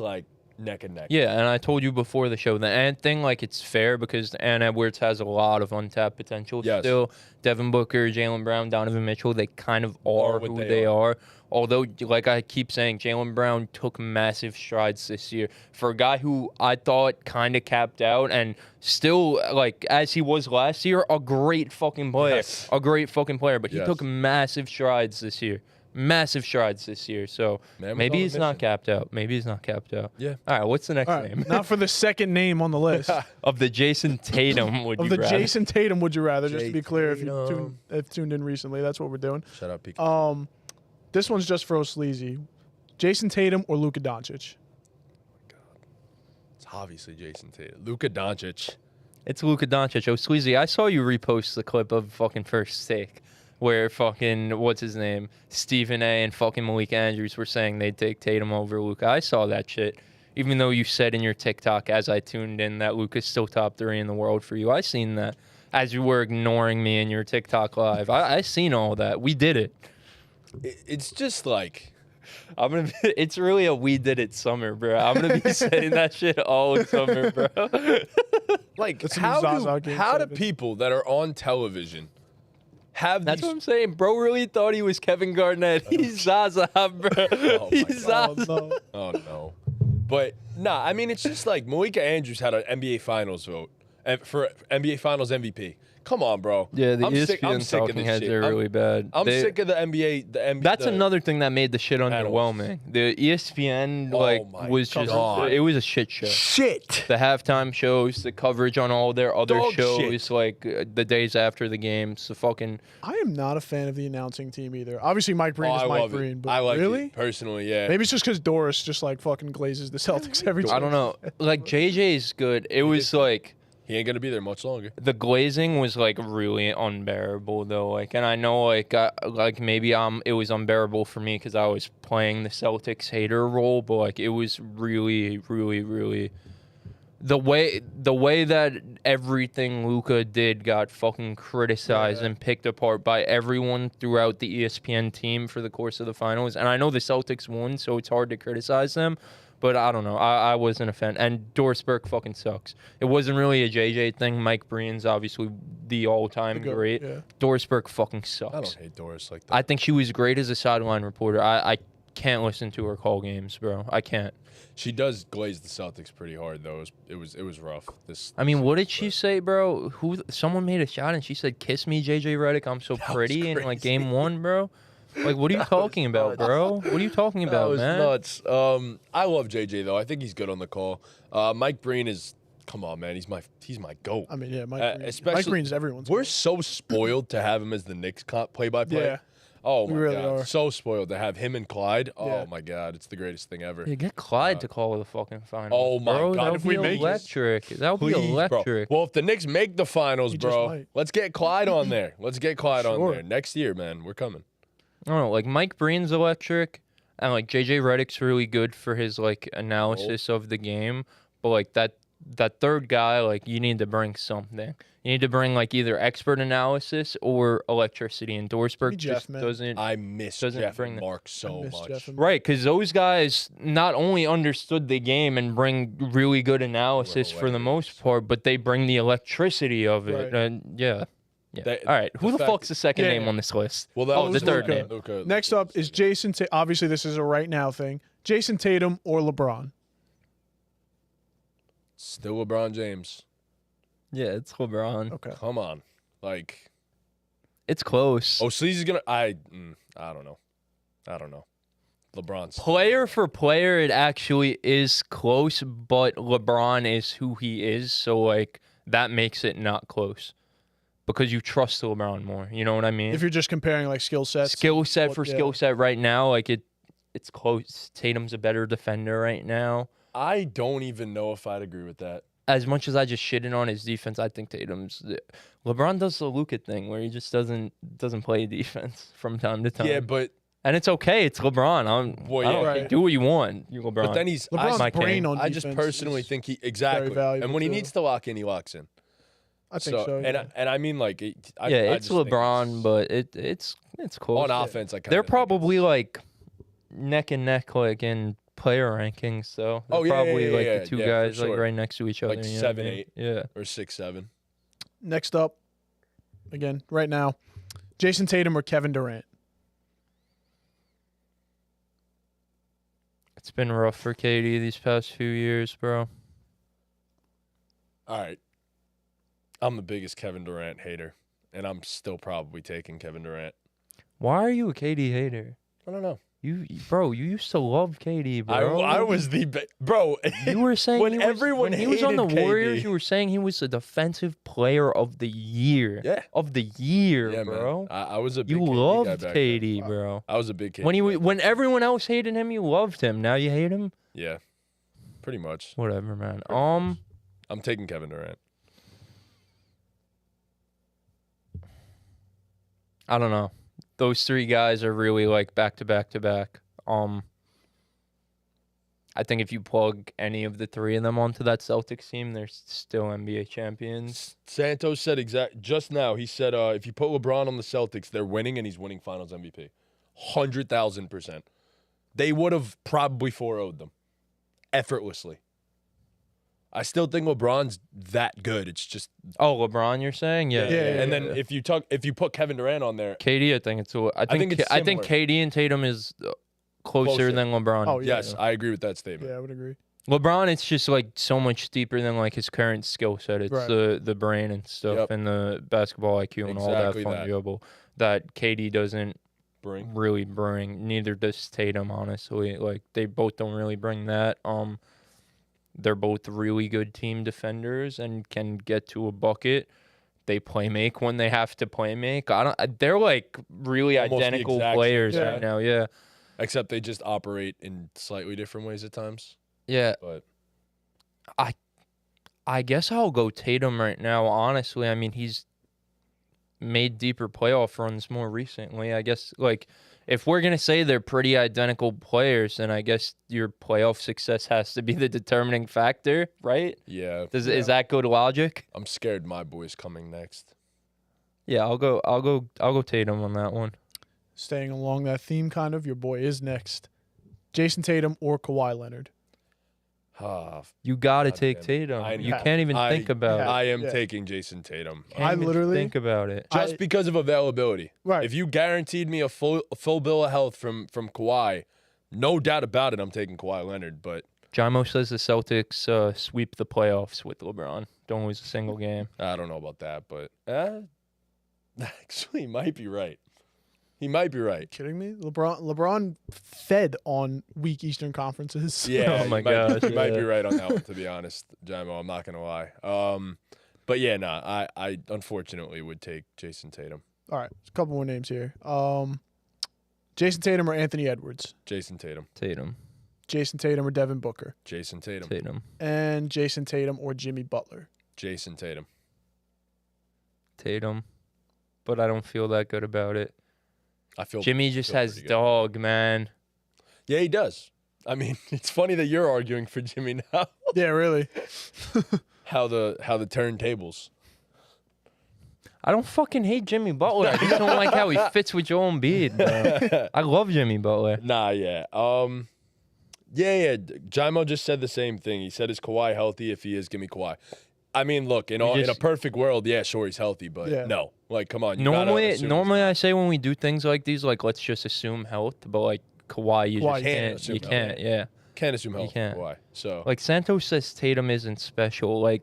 neck and neck. Yeah, and I told you before the show, the Ant thing, it's fair because Ant Edwards has a lot of untapped potential still. Devin Booker, Jaylen Brown, Donovan Mitchell, they kind of are who they are. Although, like I keep saying, Jaylen Brown took massive strides this year. For a guy who I thought kind of capped out and still, as he was last year, a great fucking player. Yes. A great fucking player. But he took massive strides this year. massive strides this year. So Man was maybe on a he's not mission. capped out. Maybe he's not capped out. Yeah. All right, what's the next All right, name? now for the second name on the list Of the Jayson Tatum, would of you the rather? Jayson Tatum. Would you rather? Just to Jay be clear, if you Tatum. have tuned in recently, that's what we're doing. Shut up, Pikachu. This one's just for O'Sleazy. Jayson Tatum or Luka Doncic? It's obviously Jayson Tatum. Luka Doncic. It's Luka Doncic. Oh, Sleazy, I saw you repost the clip of fucking First Take where fucking, what's his name, Stephen A. and fucking Malik Andrews were saying they'd take Tatum over Luka. I saw that shit. Even though you said in your TikTok as I tuned in that Luka's still top 3 in the world for you. I seen that as you were ignoring me in your TikTok live. I seen all that. We did it. It's just like, It's really a we did it summer, bro. I'm gonna be saying that shit all summer, bro. like That's some Zaza game how do seven. people that are on television have That's these? what I'm saying. Bro really thought he was Kevin Garnett. He's Zaza, bro. my He's God. Zaza. no. Oh no, but nah. I mean, it's just like Malika Andrews had an NBA Finals vote for NBA Finals MVP. Come on, bro. Yeah, the I'm ESPN sick of talking this heads shit. are really bad. I'm sick of the NBA. That's another thing that made the shit Panels. underwhelming. The ESPN my was just God. it was a shit show. shit. The halftime shows, the coverage on all their other Dog shows, shit. like the days after the games, the fucking. I am not a fan of the announcing team either. Obviously, Mike Breen Oh, is I Mike love Breen, it. but I like really, it personally. Yeah. maybe it's just because Doris just like fucking glazes the Celtics every time. I don't know. Like JJ's good. It was like. He ain't gonna be there much longer. The glazing was like really unbearable though, like, and I know like maybe it was unbearable for me because I was playing the Celtics hater role, but like it was really, really, really the way that everything Luka did got fucking criticized and picked apart by everyone throughout the ESPN team for the course of the finals. And I know the Celtics won, so it's hard to criticize them. But I don't know. I wasn't a fan. And Doris Burke fucking sucks. It wasn't really a JJ thing. Mike Breen's obviously the all-time The GOAT, great. yeah. Doris Burke fucking I sucks. don't hate Doris like that. I think she was great as a sideline reporter. I can't listen to her call games, bro. I can't. She does glaze the Celtics pretty hard though. It was rough. I mean, what did she say, bro? Someone made a shot and she said, "Kiss me, JJ Redick. I'm so That was pretty." In like crazy. game 1, bro. Like, what are you talking about, bro? What are you talking That about, was man? nuts. I love JJ though. I think he's good on the call. Mike Breen is. Come on, man. He's my goat. I mean, yeah, Mike Breen. especially- Mike Breen's everyone's. We're so spoiled to have him as the Knicks play-by-play. Yeah. Oh We my really god, are. so spoiled to have him and Clyde. Oh Yeah. my god, it's the greatest thing ever. Yeah, get Clyde to call the fucking finals. Oh my bro. God, That if would we be make it. electric. That would be Please, bro. electric. Well, if the Knicks make the finals, He just bro, might. let's get Clyde on there. Let's get Clyde on Sure. there next year, man. We're coming. I don't know, like Mike Breen's electric, and like JJ Redick's really good for his like analysis of the game. But like that third guy, like you need to bring something. You need to bring like either expert analysis or electricity. And Dorsberg Jeff, just man. doesn't. I miss Doesn't Jeff bring and the- Mark so miss much. Jeff and- Right, because those guys not only understood the game and bring really good analysis for the most part, but they bring the electricity of it. Right. And yeah. That- All right. Who the the fact- fuck's the second Yeah, name yeah. on this list? Well, that Oh, was the third Luka. name. Luka. Next up is Jason. Obviously, this is a right now thing. Jason Tatum or LeBron. Still LeBron James. Yeah, it's LeBron. Okay. Come on, like. It's close. Oh, Sleazy's gonna. I don't know. LeBron's Player for player, it actually is close, but LeBron is who he is, so like that makes it not close because you trust LeBron more. You know what I mean? If you're just comparing like skill sets. Skill set for yeah. skill set right now, like it's close. Tatum's a better defender right now. I don't even know if I'd agree with that. As much as I just shitted on his defense, I think LeBron does the Luka thing where he just doesn't play defense from time to time. Yeah, but And it's okay. It's LeBron. Well, I don't yeah. Right. do what you want. You're LeBron. but then he's. LeBron's Mike brain King. on I defense just personally is think he exactly. valuable, And when he too. needs to lock in, he locks in. I think so. Yeah. And I mean like. I it's just think LeBron, but it's close. on offense. I kinda They're think probably it's- like neck and neck, like in player rankings. So they're Oh, yeah, probably yeah, like yeah, the two yeah, for guys like sure. right next to each other. Like you know what I 7, mean? 8. Yeah. or 6, 7. Next up, again, right now, Jason Tatum or Kevin Durant. It's been rough for KD these past few years, bro. All right. I'm the biggest Kevin Durant hater, and I'm still probably taking Kevin Durant. Why are you a KD hater? I don't know. Bro, you used to love KD, bro. I was the bro. You were saying when when he was on the hated Warriors, KD. you were saying he was the defensive player of the year. Yeah. Of the year, Yeah, bro. man. I was a big You KD guy loved back KD, then. bro. I was a big KD. When everyone else hated him, you loved him. Now you hate him? Yeah, pretty much. Whatever, man. I'm taking Kevin Durant. I don't know. Those three guys are really like back to back to back. I think if you plug any of the three of them onto that Celtics team, they're still NBA champions. Santos said just now. He said if you put LeBron on the Celtics, they're winning, and he's winning Finals MVP, 100,000%. They would have probably 4-0'd them effortlessly. I still think LeBron's that good. It's just LeBron, you're saying? Yeah. and then if you put Kevin Durant on there, KD, I think it's I think KD and Tatum is closer than LeBron. Oh, yeah. yes, I agree with that statement. Yeah, I would agree. LeBron, it's just like so much deeper than like his current skill set. It's Right. the brain and stuff Yep. and the basketball IQ and Exactly all that fungible that KD doesn't really bring. Neither does Tatum, honestly. Like they both don't really bring that. They're both really good team defenders and can get to a bucket. They play make when they have to play make. They're like really Almost the identical exact players same. right now. Yeah. Except they just operate in slightly different ways at times. Yeah. But I guess I'll go Tatum right now, honestly. I mean, he's made deeper playoff runs more recently. I guess, like, if we're going to say they're pretty identical players, then I guess your playoff success has to be the determining factor, right? yeah, Is that good logic? I'm scared my boy's coming next. Yeah, I'll go Tatum on that one. Staying along that theme, kind of, your boy is next. Jayson Tatum or Kawhi Leonard? You got to God take damn. Tatum. I You know. can't even think about it. I am Yeah. taking Jayson Tatum. Can't even literally- think about it. Just because of availability. Right. If you guaranteed me a full bill of health from Kawhi, no doubt about it, I'm taking Kawhi Leonard. But Jamo says the Celtics sweep the playoffs with LeBron. Don't lose a single game. I don't know about that. But actually, he might be right. He might be right. Kidding me? LeBron fed on weak Eastern conferences. Yeah. Oh my you gosh, You might be yeah. right on that one, to be honest, Jamo. I'm not gonna lie. But yeah, I unfortunately would take Jayson Tatum. All right, a couple more names here. Jayson Tatum or Anthony Edwards? Jayson Tatum. Tatum. Jayson Tatum or Devin Booker? Jayson Tatum. Tatum. And Jayson Tatum or Jimmy Butler? Jayson Tatum. Tatum. But I don't feel that good about it. I feel Jimmy just feel has pretty good. dog, man. Yeah, he does. I mean, it's funny that you're arguing for Jimmy now. Yeah, really. how the turntables. I don't fucking hate Jimmy Butler. I just don't like how he fits with Joel Embiid, bro. I love Jimmy Butler. Nah, yeah. Yeah. Jimo just said the same thing. He said, "Is Kawhi healthy? If he is, give me Kawhi." I mean, look, in a perfect world, yeah, sure, he's healthy, but Yeah. no. Like, come on. You gotta assume he's Normally not. I say when we do things like these, like, let's just assume health, but like Kawhi, you Kawhi, just you can't. assume You health. can't, yeah. Can't assume health. can't. Kawhi. So Like Santos says Tatum isn't special. Like,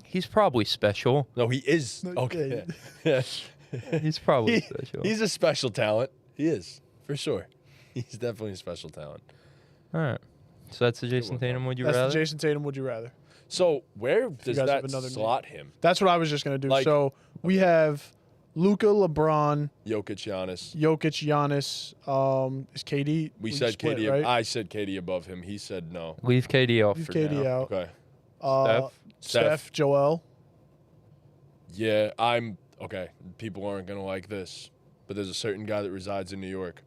he's probably special. no, he is. Okay. Yeah. He's probably special. He's a special talent. He is for sure. He's definitely a special talent. All right. So that's the Jayson one, Tatum. Would you That's rather? the Jayson Tatum. Would you rather? So where does guys have that another name. slot him? That's what I was just gonna do. Like- So we have Luka, LeBron, Jokic, Giannis. Jokic, Giannis. Is KD? We said split, KD. right? I said KD above him. He said no. Leave KD off Leave for KD now. out. Okay. Steph, Joel. Yeah, I'm okay. People aren't gonna like this, but there's a certain guy that resides in New York.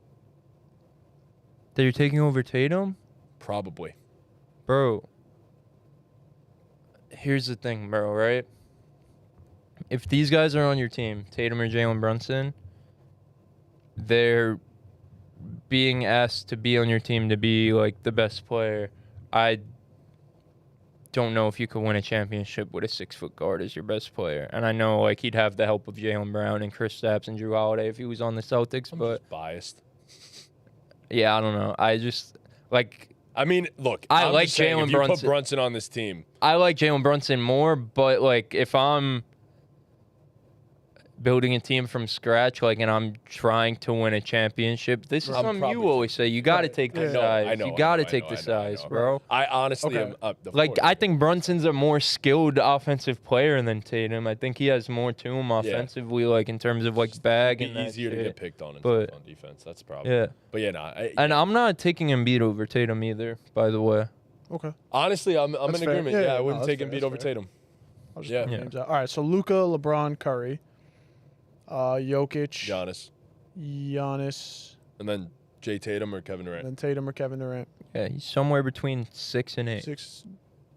That you're taking over Tatum? Probably. Bro, here's the thing, bro, right? If these guys are on your team, Tatum or Jalen Brunson, they're being asked to be on your team to be, like, the best player. I don't know if you could win a championship with a 6-foot guard as your best player. And I know, like, he'd have the help of Jaylen Brown and Chris Stapps and Drew Holiday if he was on the Celtics, I'm but, just biased. yeah, I don't know. I just, like... I mean, look. I I'm like just saying, Jalen if you Brunson. put Brunson on this team. I like Jalen Brunson more, but like if I'm building a team from scratch, like, and I'm trying to win a championship. This is something you always say. You got to take the size. I know, you got to I take know, the I know, I size, know. bro. I honestly am Like, I think Brunson's a more skilled offensive player than Tatum. I think he has more to him offensively, like, in terms of, like, bag and that easier shit. to get picked on But- on defense. That's the problem. Yeah. But yeah, nah. And I'm not taking Embiid over Tatum either, by the way. Okay. Honestly, I'm That's in fair. agreement. Yeah, Yeah, I no, wouldn't that's take fair, Embiid that's over fair. Tatum. I'll just Yeah. put names out. All right, so Luka, LeBron, Curry, Jokic, Giannis, And then Jay Tatum or Kevin Durant. and then Tatum or Kevin Durant. Yeah, he's somewhere between 6 and 8. 6.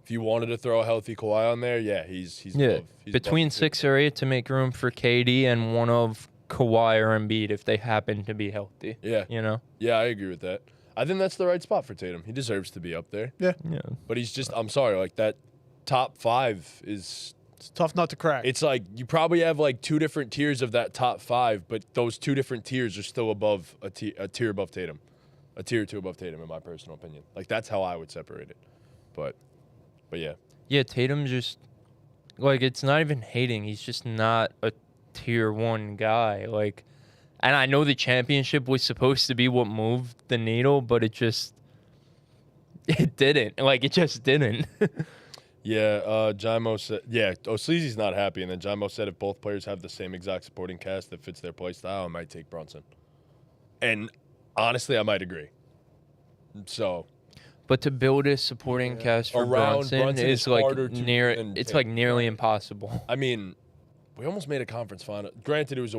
If you wanted to throw a healthy Kawhi on there, yeah, he's Yeah, above, he's between above the 6 or 8 to make room for KD and one of Kawhi or Embiid if they happen to be healthy. two. Yeah, You know? yeah, I agree with that. I think that's the right spot for Tatum. He deserves to be up there. Yeah. But he's just, I'm sorry, like that top 5 is, It's a tough nut to crack. it's like you probably have like 2 different tiers of that top 5, but those 2 different tiers are still above a tier above Tatum. A tier or 2 above Tatum, in my personal opinion. Like that's how I would separate it. But yeah. Yeah, Tatum just, like, it's not even hating. He's just not a tier 1 guy. Like, and I know the championship was supposed to be what moved the needle, but it didn't. Like, it just didn't. Yeah, Jimo said, yeah, Sleazy's not happy. And then Jimo said if both players have the same exact supporting cast that fits their play style, I might take Brunson. And honestly, I might agree. So, But to build a supporting cast for Around Brunson is is like harder to near. than It's Tatum. like nearly impossible. I mean, we almost made a conference final. Granted, it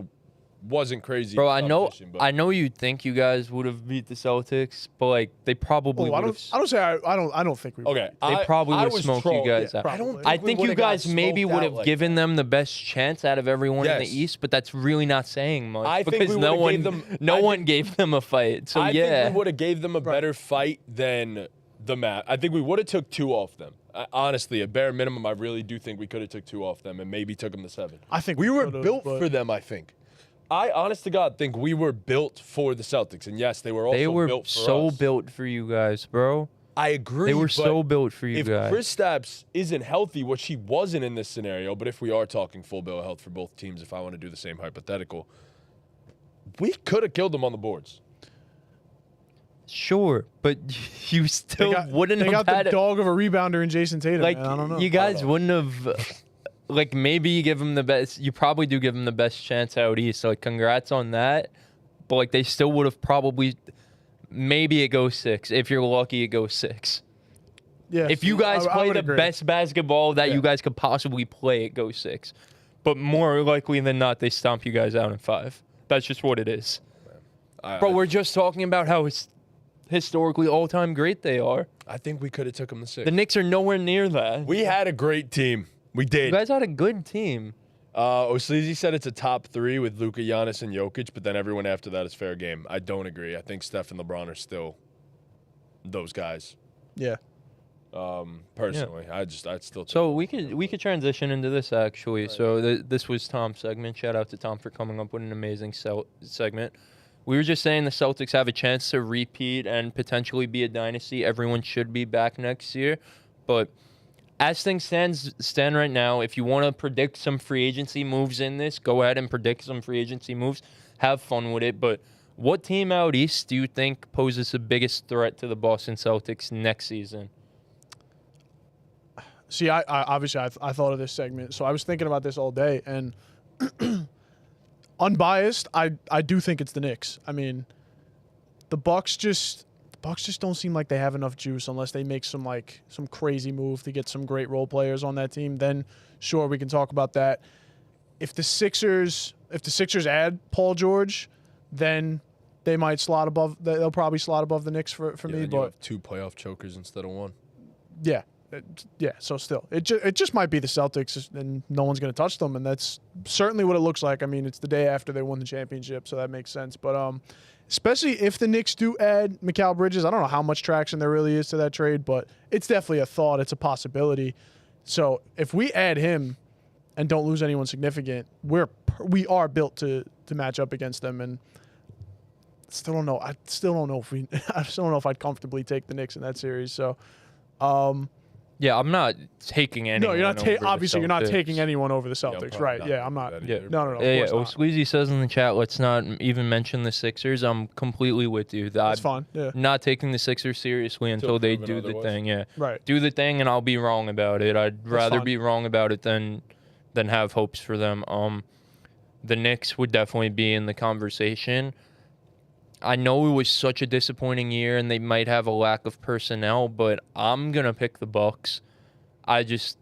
wasn't crazy. Bro, I know competition, but you'd think you guys would have beat the Celtics, but like they probably Oh, I would have. don't say I don't think we would. Okay, They probably I would have was smoked you trolled. guys Yeah, out. probably. I think you guys maybe would have given them the best chance out of everyone in Yes. the East, but that's really not saying much I think because we no would've one, gave them- no I one gave them a fight. So I yeah, think we would have gave them a better fight than the Mavs. I think we would have took 2 off them. Honestly, a bare minimum, I really do think we could have took 2 off them and maybe took them to 7. I think we were could've, built but- for them. I think. I, honest to God, think we were built for the Celtics, and yes, they were also they were built for so us. built for you guys, bro. I agree. They were but so built for you if guys. Kristaps isn't healthy, which he wasn't in this scenario, but if we are talking full bill of health for both teams, if I want to do the same hypothetical, we could have killed them on the boards. Sure, but you still wouldn't They have got had the it. dog of a rebounder in Jayson Tatum. Like, man. I don't know. you guys wouldn't have. Like, maybe you give him the best. You probably do give him the best chance out east. So, like, congrats on that. But like, they still would have probably. Maybe it goes 6. If you're lucky, it goes 6. Yeah, If you guys I play would the agree. best basketball that you guys could possibly play, it goes 6. But more likely than not, they stomp you guys out in 5. That's just what it is. Bro, we're just talking about how historically all-time great they are. I think we could have took them to 6. The Knicks are nowhere near that. We had a great team. We You did. guys had a good team. Osleezy said it's a top 3 with Luka, Giannis, and Jokic, but then everyone after that is fair game. I don't agree. I think Steph and LeBron are still those guys. Yeah. Personally, I'd still. So we could transition into this actually. Right. So this was Tom's segment. Shout out to Tom for coming up with an amazing segment. We were just saying the Celtics have a chance to repeat and potentially be a dynasty. Everyone should be back next year, but as things stand right now, if you want to predict some free agency moves in this, go ahead and predict some free agency moves. Have fun with it. But what team out east do you think poses the biggest threat to the Boston Celtics next season? See, I obviously I thought of this segment, so I was thinking about this all day, and unbiased, I do think it's the Knicks. I mean, the Bucks just don't seem like they have enough juice unless they make some crazy move to get some great role players on that team. Then sure, we can talk about that. If the Sixers add Paul George, then they might slot above. They'll probably slot above the Knicks for me. You But have 2 playoff chokers instead of 1. yeah. Yeah, so still, it just might be the Celtics, and no one's going to touch them, and that's certainly what it looks like. I mean, it's the day after they won the championship, so that makes sense. But especially if the Knicks do add Mikal Bridges, I don't know how much traction there really is to that trade, but it's definitely a thought. It's a possibility. So if we add him and don't lose anyone significant, we are built to match up against them, and still don't know. I still don't know if I'd comfortably take the Knicks in that series. So. Yeah, I'm not taking anyone. No, you're not. over the Obviously, you're not Celtics. taking anyone over the Yeah, I'm Celtics, probably right? not Yeah, gonna I'm do not. that Yeah. either, No, no, no. but- Of Yeah, course not. Sleazy says in the chat, let's not even mention the Sixers. I'm completely with you. That's fine. Yeah, Not taking the Sixers seriously until they do proven the otherwise. thing. Yeah, right. do the thing, and I'll be wrong about it. I'd rather fine. be wrong about it than have hopes for them. The Knicks would definitely be in the conversation. I know it was such a disappointing year, and they might have a lack of personnel, but I'm gonna pick the Bucks. I just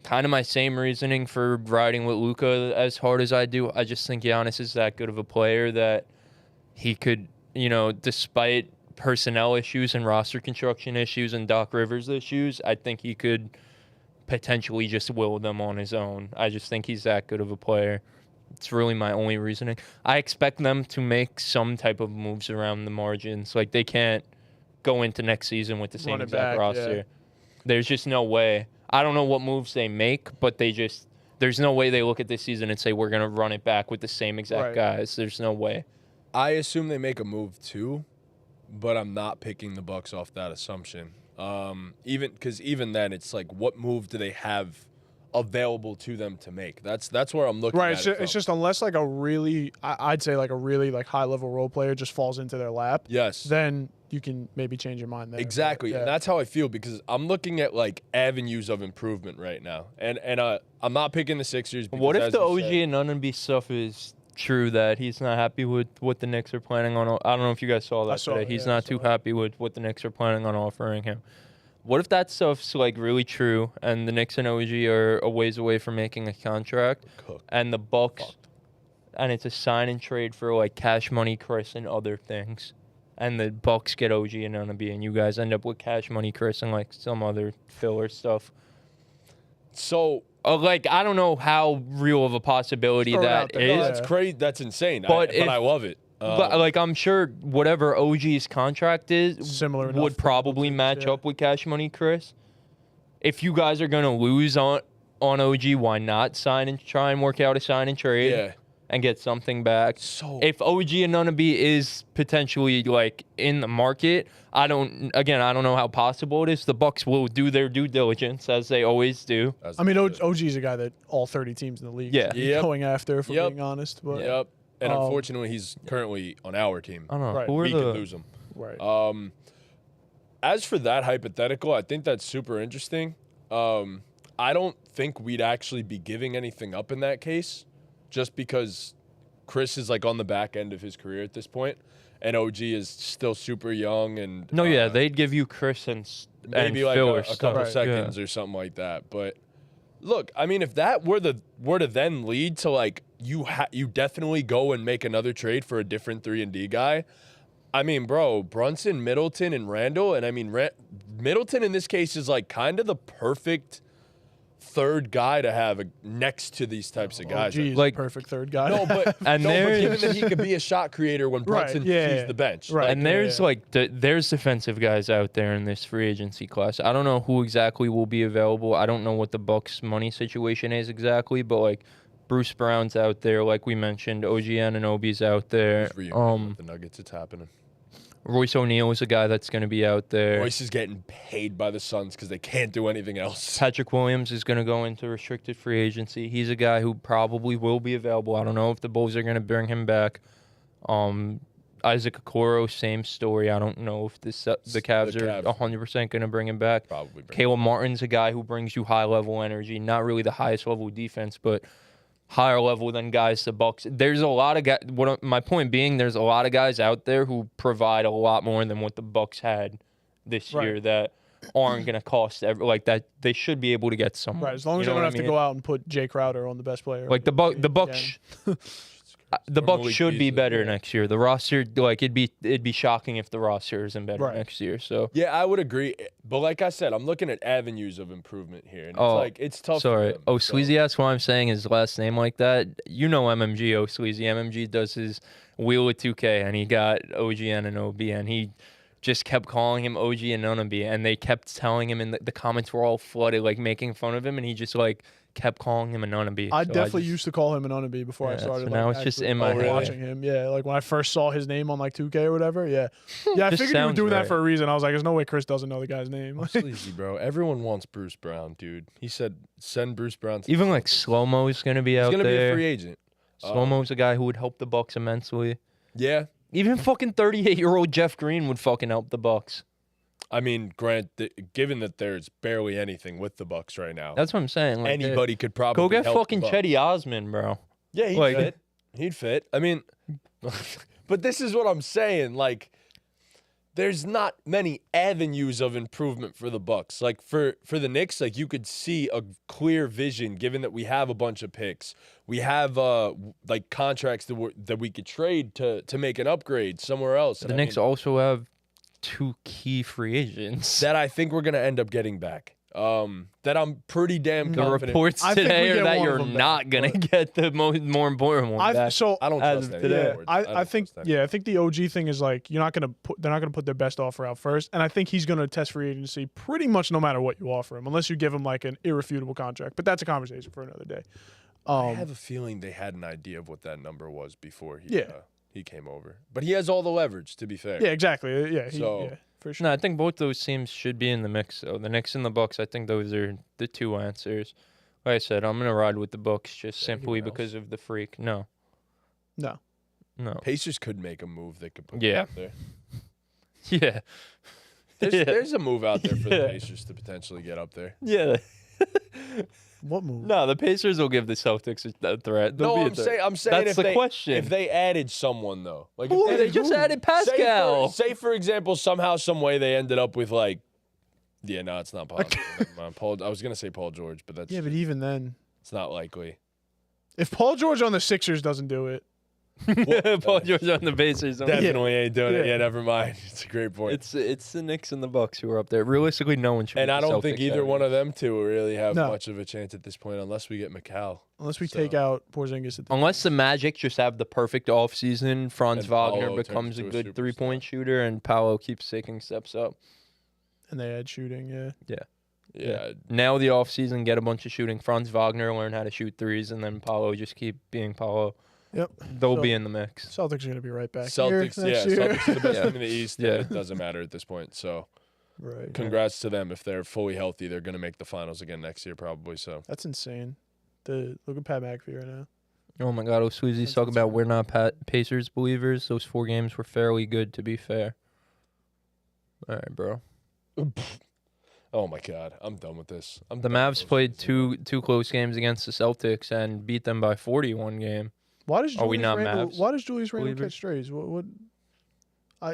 kind of my same reasoning for riding with Luka as hard as I do. I just think Giannis is that good of a player that he could, despite personnel issues and roster construction issues and Doc Rivers issues, I think he could potentially just will them on his own. I just think he's that good of a player. It's really my only reasoning. I expect them to make some type of moves around the margins. Like, they can't go into next season with the same Run it exact back, roster. yeah. There's just no way. I don't know what moves they make, but there's no way they look at this season and say, we're going to run it back with the same exact Right. guys. There's no way. I assume they make a move too, but I'm not picking the Bucks off that assumption. Even then, it's like, what move do they have available to them to make? That's where I'm looking. Right. At It's just unless like a really, I'd say like a really like high level role player just falls into their lap. Yes. Then you can maybe change your mind there. Exactly, But, yeah. and that's how I feel because I'm looking at like avenues of improvement right now, and I'm not picking the Sixers. Because, What if as the you OG said- and Unanby stuff is true, that he's not happy with what the Knicks are planning on? I don't know if you guys saw that saw today. it, He's yeah, I not saw too it. happy with what the Knicks are planning on offering him. What if that stuff's like really true and the Knicks and OG are a ways away from making a contract Cooked. and the Bucks Fucked. and it's a sign and trade for like Cash Money Chris and other things, and the Bucks get OG and Unanby and you guys end up with Cash Money Chris and like some other filler stuff? So Like, I don't know how real of a possibility Throw it that out there. is. Yeah. that's crazy. That's insane. But But if- I love it. But like, I'm sure whatever OG's contract is Similar enough would for the probably Celtics, match yeah. up with Cash Money Chris. If you guys are gonna lose on OG, why not try and work out a sign and trade yeah. and get something back? So If OG and Unanby is potentially like in the market, I don't know how possible it is. The Bucks will do their due diligence as they always do. I mean, OG's a guy that all 30 teams in the league Yeah. should be Yep. going after, if we're Yep. being honest. But Yep. And Um, unfortunately, he's currently on our team. I don't know Right. who are We could the lose him. right. As for that hypothetical, I think that's super interesting. I don't think we'd actually be giving anything up in that case, just because Chris is like on the back end of his career at this point, and OG is still super young and no, yeah, they'd give you Chris and maybe like filler a stuff. couple Right. seconds or something like that. But look, I mean, if that were to then lead to like you definitely go and make another trade for a different 3-and-D guy. I mean, bro, Brunson, Middleton, and Randall, and I mean Middleton in this case is like kind of the perfect third guy to have next to these types of guys. OG is Like- a perfect third guy. No, but And given there's- that he could be a shot creator when Right, Brunson yeah, sees the bench. right. Like, And there's yeah. like there's defensive guys out there in this free agency class. I don't know who exactly will be available. I don't know what the Bucks money situation is exactly, but like Bruce Brown's out there, like we mentioned. OG Anunoby's out there. he's reuniting with the Nuggets. It's happening. Royce O'Neal is a guy that's going to be out there. Royce is getting paid by the Suns because they can't do anything else. Patrick Williams is going to go into restricted free agency. He's a guy who probably will be available. I don't know if the Bulls are going to bring him back. Isaac Okoro, same story. I don't know if the Cavs are Cavs. 100% going to bring him back. Probably. Caleb Martin's a guy who brings you high-level energy. Not really the highest level of defense, but higher level than guys the Bucks. There's a lot of guys. My point being, there's a lot of guys out there who provide a lot more than what the Bucks had this Right. year that aren't going to cost like that. They should be able to get someone. Right, as long as You they know don't what have I to mean? go out and put Jay Crowder on the best player. Like the Bucks. The Or Bucks Malik should be Beasley, better yeah. next year. The roster, like it'd be shocking if the roster isn't better Right. next year. So Yeah, I would agree. But like I said, I'm looking at avenues of improvement here. And it's Oh, like, it's tough. for sorry. them, Oh, so- Sleazy asked why I'm saying his last name like that. You know MMG, Oh Sleazy. MMG does his Wheel of 2K, and he got OG Anunoby, and he just kept calling him OG Anunoby, and they kept telling him, and the comments were all flooded, like making fun of him, and he just like kept calling him Anunoby. I definitely used to call him Anunoby before I Yeah, started. so now like, it's just actually in my head. watching him. Yeah, like when I first saw his name on like 2K or whatever. Yeah, yeah. I Just figured he was sounds doing that right. for a reason. I was like, there's no way Chris doesn't know the guy's name. I'm sleazy, bro. Everyone wants Bruce Brown, dude. He said send Bruce Brown. To the Even like Celtics. Slow Mo is gonna be He's out gonna be a there. free agent. Slow Mo's a guy who would help the Bucks immensely. Yeah. Even fucking 38-year-old Jeff Green would fucking help the Bucks. I mean, given that there's barely anything with the Bucks right now, That's what I'm saying. Like, anybody could probably go get help the fucking Bucks. Chetty Osman, bro. Yeah, he'd Like- fit. He'd fit. I mean, but this is what I'm saying. Like, there's not many avenues of improvement for the Bucks. Like for the Knicks, like you could see a clear vision. Given that we have a bunch of picks, we have like contracts that we could trade to make an upgrade somewhere else. The And I Knicks mean, also have 2 key free agents. that I think we're gonna end up getting back. That I'm pretty damn The confident. reports I think we today get are that one of you're them back, not gonna get the more important one back. So I don't as trust of any today. reports. I don't think trust any. I think the OG thing is like they're not gonna put their best offer out first, and I think he's gonna test free agency pretty much no matter what you offer him, unless you give him like an irrefutable contract. But that's a conversation for another day. I have a feeling they had an idea of what that number was before he Yeah. he came over. But he has all the leverage, to be fair. Yeah, exactly. Yeah, So- yeah, for sure. No, I think both those teams should be in the mix. So the Knicks and the Bucks, I think those are the 2 answers. Like I said, I'm gonna ride with the Bucks just simply anyone else? because of the freak. No, No. Pacers could make a move they could put Yeah. out there. yeah, There's, Yeah. there's a move out there for the Yeah. Pacers to potentially get up there. yeah. What move? No, the Pacers will give the Celtics a threat. They'll No, be a I'm threat. saying That's if the they, question. If they added someone though, like Who? if They just added Pascal. Say for example, somehow, some way they ended up with like, yeah, no, it's not possible. Never mind. I was gonna say Paul George, but that's Yeah, but even then, it's not likely. if Paul George on the Sixers doesn't do it, Paul George on the Pacers. Definitely ain't doing it. Yeah. Yeah, never mind. It's a great point. It's the Knicks and the Bucks who are up there. Realistically, no one should. And beat I the don't think Celtics either out. one of them two will really have No. much of a chance at this point unless we get McCall. unless we So- take out Porzingis at the Unless the Magic just have the perfect offseason, Franz And Wagner Paolo turns becomes a into a good superstar. 3-point shooter, and Paolo keeps taking steps up. and they add shooting. Yeah. Yeah. Now the offseason, get a bunch of shooting. Franz Wagner learn how to shoot threes, and then Paolo just keep being Paolo. Yep. They'll So- be in the mix. Celtics are gonna be right back. Celtics, here next yeah, year. Celtics are the best Yeah. team in the East. Yeah. And it doesn't matter at this point. So, Right. congrats to them. If they're fully healthy, they're going to make the finals again next year, probably. So, That's insane. Look at Pat McAfee right now. Oh my God, O'Sweezy's That's talking about insane. we're not Pacers believers. Those 4 games were fairly good, to be fair. All right, bro. oh my God, I'm done with this. The done with Mavs those played games. two close games against the Celtics and beat them by 41 game. Why does Are we Julius not Randle? Mavs Why does Julius Randle believers? catch strays? What?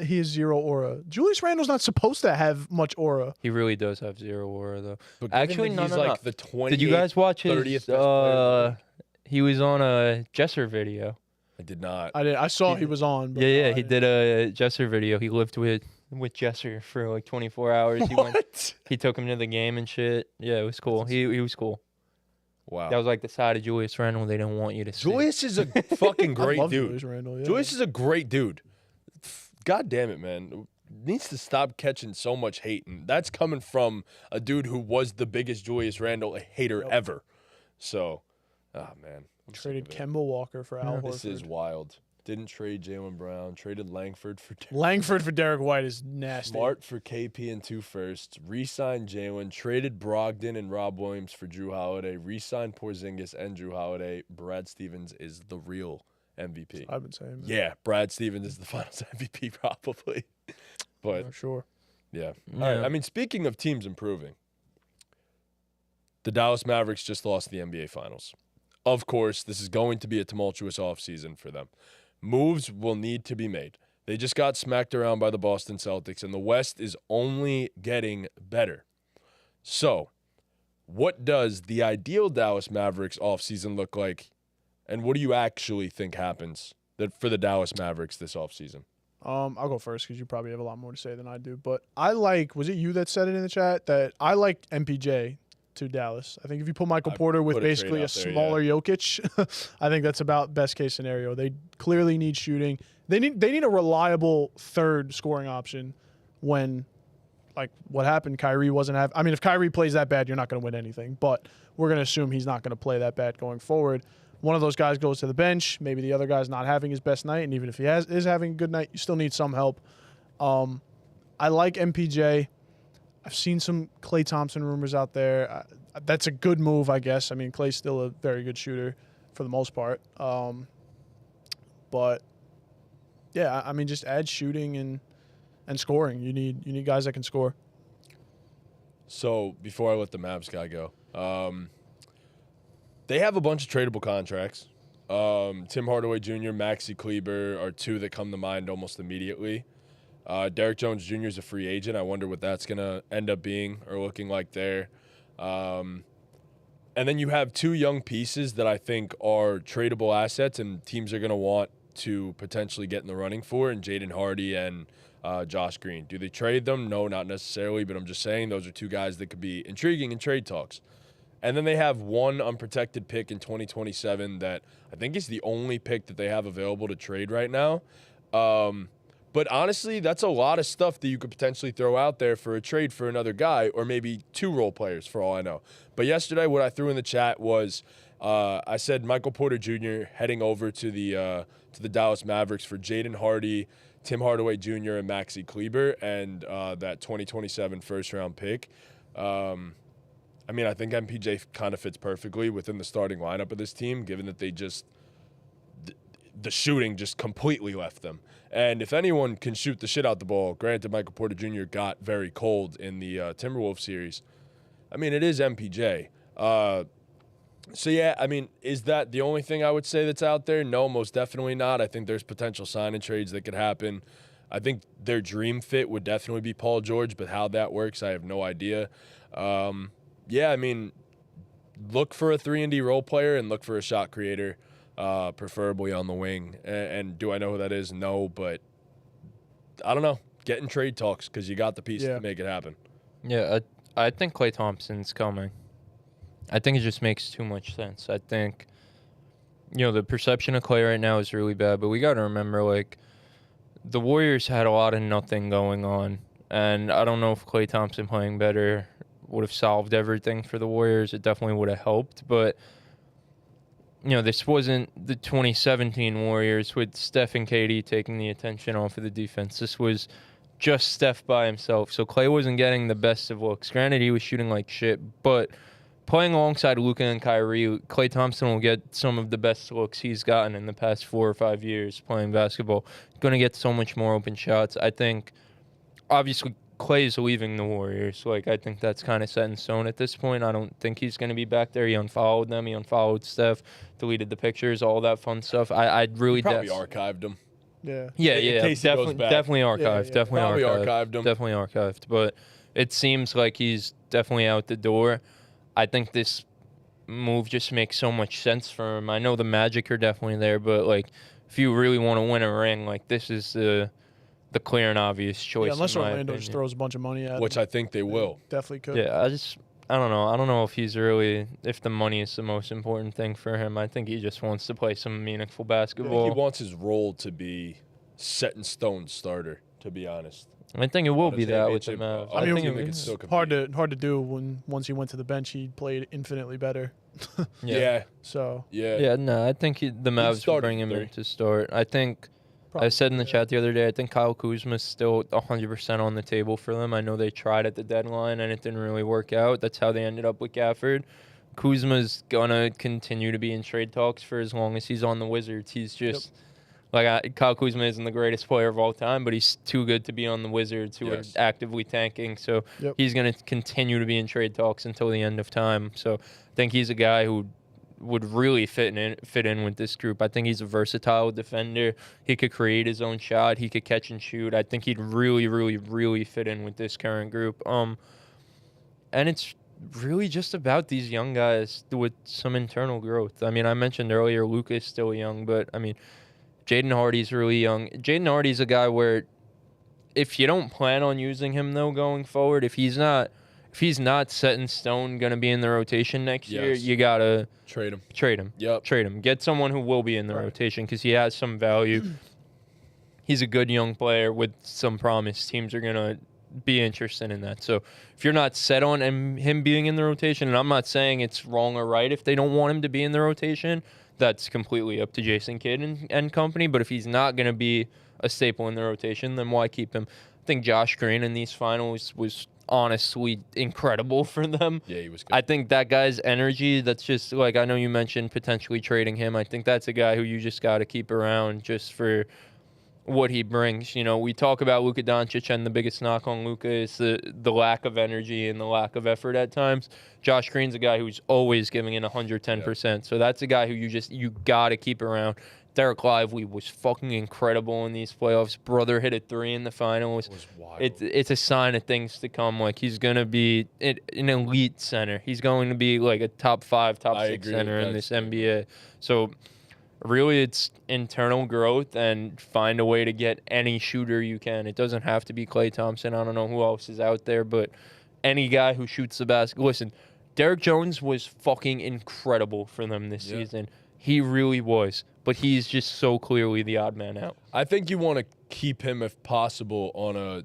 He has zero aura. Julius Randle's not supposed to have much aura. He really does have 0 aura, though. But given Actually, that no, he's no, like no. the 20th. Did you guys watch 30th his? best player in the league. He was on a Jesser video. I did not. I did. I saw He he was on. But Yeah, no, I he didn't. did a Jesser video. He lived with Jesser for like 24 hours. He went. What? He took him to the game and shit. Yeah, it was cool. He was cool. Wow. That was like the side of Julius Randle they didn't want you to see. Julius is a fucking I great love dude. Julius Randle. Yeah. Julius is a great dude. God damn it, man. Needs to stop catching so much hate. And that's coming from a dude who was the biggest Julius Randle hater Yep. ever. So, man. I'm sick Traded of it. Kemba Walker for Al This is Horford. wild. Didn't trade Jaylen Brown. Traded Langford for Langford for Derek White is nasty. Smart for KP and 2 firsts. Re-signed Jalen. Traded Brogdon and Rob Williams for Drew Holiday. Re-signed Porzingis and Drew Holiday. Brad Stevens is the real MVP. I've been saying. Man. Yeah, Brad Stevens is the Finals MVP probably. But For sure. yeah. Yeah. All right. I mean, speaking of teams improving, the Dallas Mavericks just lost the NBA Finals. Of course, this is going to be a tumultuous offseason for them. Moves will need to be made. They just got smacked around by the Boston Celtics, and the West is only getting better. So, what does the ideal Dallas Mavericks offseason look like, and what do you actually think happens for the Dallas Mavericks this offseason? I'll go first because you probably have a lot more to say than I do. But I like. Was it you that said it in the chat that I like MPJ to Dallas? I think if you put Michael I Porter with put a trade basically a out there, smaller Jokic, I think that's about best case scenario. They clearly need shooting. They need a reliable third scoring option. when, like, what happened, Kyrie wasn't I mean, if Kyrie plays that bad, you're not going to win anything. But we're going to assume he's not going to play that bad going forward. One of those guys goes to the bench. Maybe the other guy's not having his best night. And even if he is having a good night, you still need some help. I like MPJ. I've seen some Klay Thompson rumors out there. That's a good move, I guess. I mean, Klay's still a very good shooter for the most part. But yeah, I mean, just add shooting and scoring. You need guys that can score. So before I let the Mavs guy go, they have a bunch of tradable contracts. Tim Hardaway Jr., Maxi Kleber are two that come to mind almost immediately. Derek Jones Jr. is a free agent. I wonder what that's going to end up being or looking like there. And then you have two young pieces that I think are tradable assets and teams are going to want to potentially get in the running for, and Jaden Hardy and Josh Green. Do they trade them? No, not necessarily, but I'm just saying those are two guys that could be intriguing in trade talks. And then they have one unprotected pick in 2027 that I think is the only pick that they have available to trade right now. But honestly, that's a lot of stuff that you could potentially throw out there for a trade for another guy or maybe two role players for all I know. But yesterday what I threw in the chat was I said Michael Porter Jr. heading over to the Dallas Mavericks for Jaden Hardy, Tim Hardaway Jr., and Maxi Kleber, and that 2027 first-round pick. I mean, I think MPJ kind of fits perfectly within the starting lineup of this team, given that they just the shooting just completely left them. And if anyone can shoot the shit out the ball, granted Michael Porter Jr. got very cold in the Timberwolves series, I mean, it is MPJ. So, yeah, I mean, is that the only thing I would say that's out there? No, most definitely not. I think there's potential sign and trades that could happen. I think their dream fit would definitely be Paul George, but how that works, I have no idea. Yeah, I mean, look for a 3-and-D role player and look for a shot creator, preferably on the wing. And do I know who that is? No, but I don't know. Get in trade talks because you got the pieces to make it happen. Yeah, I think Klay Thompson's coming. I think it just makes too much sense. I think, the perception of Klay right now is really bad, but we got to remember, like, the Warriors had a lot of nothing going on, and I don't know if Klay Thompson playing better would have solved everything for the Warriors. It definitely would have helped, but this wasn't the 2017 Warriors with Steph and KD taking the attention off of the defense. This was just Steph by himself, so Klay wasn't getting the best of looks. Granted, he was shooting like shit, but playing alongside Luka and Kyrie, Klay Thompson will get some of the best looks he's gotten in the past 4 or 5 years playing basketball. Going to get so much more open shots. I think, obviously, Klay's leaving the Warriors. Like, I think that's kind of set in stone at this point. I don't think he's going to be back there. He unfollowed them. He unfollowed Steph, deleted the pictures, all that fun stuff. I'd really probably archived them. Yeah. Yeah. Definitely archived. Yeah. Definitely Probably archived them. Definitely archived. But it seems like he's definitely out the door. I think this move just makes so much sense for him. I know the Magic are definitely there, but, like, if you really want to win a ring, like, this is the clear and obvious choice. Yeah, unless in my Orlando opinion. just throws a bunch of money at Which him. I think they will. Definitely could. Yeah, I don't know. I don't know if if the money is the most important thing for him. I think he just wants to play some meaningful I basketball. think he wants his role to be set in stone starter, to be honest. I think it will On a be that with the championship, Mavs. I mean, think it it could it's still hard compete. to do when once he went to the bench, he played infinitely better. Yeah. So Yeah, no, I think the Mavs will start bring at him 3. in to start. I think I said in the chat the other day, I think Kyle Kuzma's still 100% on the table for them. I know they tried at the deadline and it didn't really work out. That's how they ended up with Gafford. Kuzma's going to continue to be in trade talks for as long as he's on the Wizards. He's just, Kyle Kuzma isn't the greatest player of all time, but he's too good to be on the Wizards, who are actively tanking. So he's going to continue to be in trade talks until the end of time. So I think he's a guy who would really fit in with this group. I think he's a versatile defender. He could create his own shot. He could catch and shoot. I think he'd really, really, really fit in with this current group. And it's really just about these young guys with some internal growth. I mean, I mentioned earlier Luka is still young, but I mean, Jaden Hardy's really young. Jaden Hardy's a guy where if you don't plan on using him though going forward, if he's not set in stone going to be in the rotation next year, you got to Trade him. Trade him. Yep. Trade him. Get someone who will be in the rotation because he has some value. he's a good young player with some promise. Teams are gonna be interested in that. So if you're not set on him being in the rotation, and I'm not saying it's wrong or right if they don't want him to be in the rotation, that's completely up to Jayson Kidd and company. But if he's not going to be a staple in the rotation, then why keep him? I think Josh Green in these finals was honestly incredible for them. Yeah, he was good. I think that guy's energy, that's just like, I know you mentioned potentially trading him. I think that's a guy who you just got to keep around just for what he brings. You know, we talk about Luka Doncic, and the biggest knock on Luka is the lack of energy and the lack of effort at times. Josh Green's a guy who's always giving in 110%. So that's a guy who you got to keep around. Derek Lively was fucking incredible in these playoffs. Brother hit a 3 in the finals. It was wild. It's a sign of things to come. Like, he's going to be an elite center. He's going to be like a top 5, top 6 center in this NBA. So really, it's internal growth and find a way to get any shooter you can. It doesn't have to be Klay Thompson. I don't know who else is out there, but any guy who shoots the basket. Listen, Derek Jones was fucking incredible for them this season. He really was. But he's just so clearly the odd man out. I think you want to keep him if possible on a.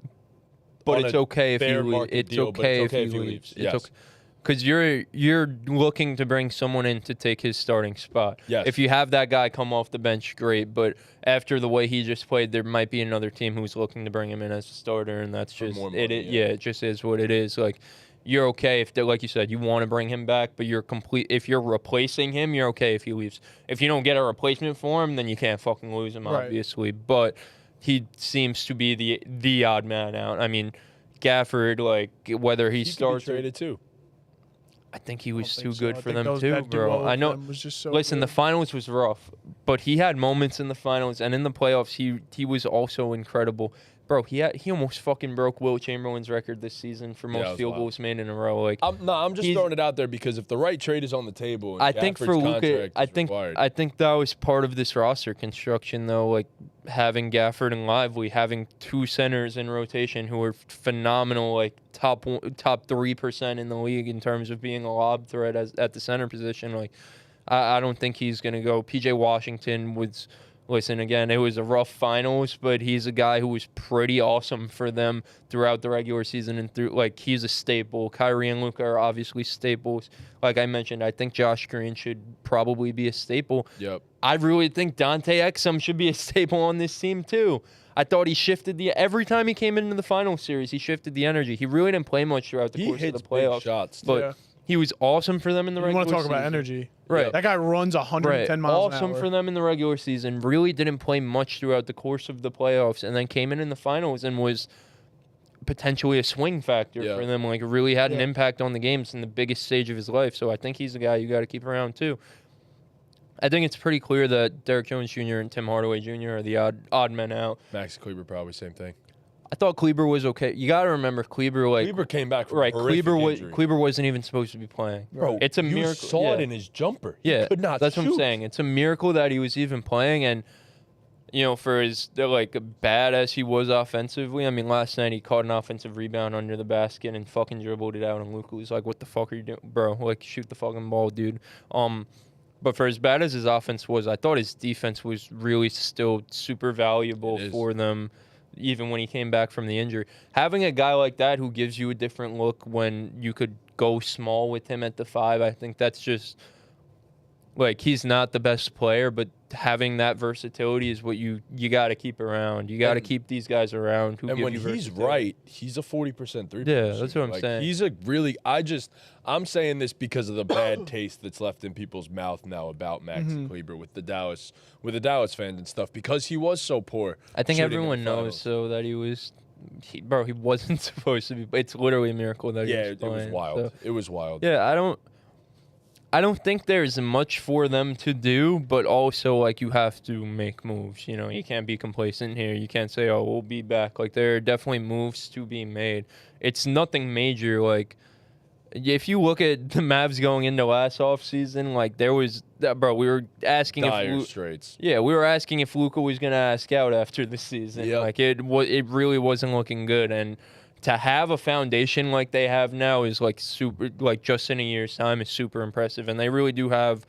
But on it's a okay if fair he market it's deal, but okay it's okay if he if he leaves. leaves. Yes. It's okay. Because you're looking to bring someone in to take his starting spot. Yes. If you have that guy come off the bench, great. But after the way he just played, there might be another team who's looking to bring him in as a starter, and that's just more money, it just is what it is. Like, you're okay if, like you said, you want to bring him back, but if you're replacing him, you're okay if he leaves. If you don't get a replacement for him, then you can't fucking lose him, Right. obviously. But he seems to be the odd man out. I mean, Gafford, like, whether he He could be starts traded too. I think he was I too don't think good so. I for think them those- too, that duo bro. of I know. them was just so Listen, the good. finals was rough, but he had moments in the finals and in the playoffs. He was also incredible, bro. He almost fucking broke Will Chamberlain's record this season for it most was field wild. goals made in a row. Like, I'm just He's- throwing it out there because if the right trade is on the table, and I think for Gafford's Luka, contract I is think required, that was part of this roster construction, though. Like, having Gafford and Lively, having 2 centers in rotation who are phenomenal, like top 3% in the league in terms of being a lob threat at the center position. Like, I don't think he's gonna go. PJ Washington was. Listen, again, it was a rough finals, but he's a guy who was pretty awesome for them throughout the regular season and he's a staple. Kyrie and Luka are obviously staples. Like I mentioned, I think Josh Green should probably be a staple. Yep. I really think Dante Exum should be a staple on this team too. I thought he shifted every time he came into the final series, he shifted the energy. He really didn't play much throughout the He course of hits the big playoffs, shots. but Yeah. he was awesome for them in the You regular want to talk season. about energy. Right. That guy runs 110 miles Awesome an hour. for them in the regular season. Really didn't play much throughout the course of the playoffs, and then came in the finals and was potentially a swing factor Yeah. for them. Like, really had an Yeah. impact on the games in the biggest stage of his life. So I think he's a guy you got to keep around too. I think it's pretty clear that Derek Jones Jr. and Tim Hardaway Jr. are the odd men out. Max Kleber probably same thing. I thought Kleber was okay. You got to remember Kleber, like, Kleber came back from right? a horrific injury. Kleber wasn't even supposed to be playing. Bro, It's a you miracle. saw it yeah. in his jumper. He Yeah, could not that's what I'm shoot. saying. It's a miracle that he was even playing, and for as bad as he was offensively. I mean, last night he caught an offensive rebound under the basket and fucking dribbled it out, and Luka was like, "What the fuck are you doing, bro? Like, shoot the fucking ball, dude." But for as bad as his offense was, I thought his defense was really still super valuable It is. for them. Even when he came back from the injury, having a guy like that who gives you a different look when you could go small with him at the 5, I think that's just like, he's not the best player, but having that versatility is what you got to keep around. You got to And- keep these guys around who And give when you he's versatility. right, he's a 40% three. Yeah, that's what I'm saying. He's a really. I'm saying this because of the bad taste that's left in people's mouth now about Max Kleber with the Dallas fans and stuff, because he was so poor. I think shooting in the everyone knows finals. so that he wasn't supposed to be. It's literally a miracle that Yeah, he was it was playing. wild. So, It was wild. yeah, I don't think there's much for them to do, but also, like, you have to make moves. You can't be complacent here. You can't say, "Oh, we'll be back." Like, there are definitely moves to be made. It's nothing major. Like, if you look at the Mavs going into last offseason, like, there was, bro, we were asking Dire if straits. we were asking if Luka was gonna ask out after the season. Yep. Like, it really wasn't looking good, and to have a foundation like they have now is like super, like, just in a year's time is super impressive, and they really do have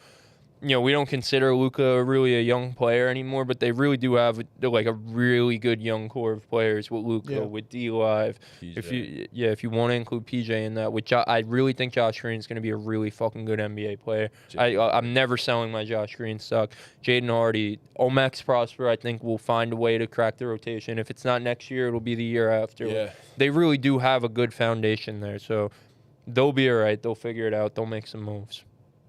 we don't consider Luka really a young player anymore, but they really do have like a really good young core of players with Luka, with D-Live. PJ. If you want to include PJ in that, which I really think Josh Green is going to be a really fucking good NBA player. I'm never selling my Josh Green stock. Jaden Hardy, Omex Prosper, I think will find a way to crack the rotation. If it's not next year, it'll be the year after. Yeah. They really do have a good foundation there, so they'll be all right. They'll figure it out. They'll make some moves.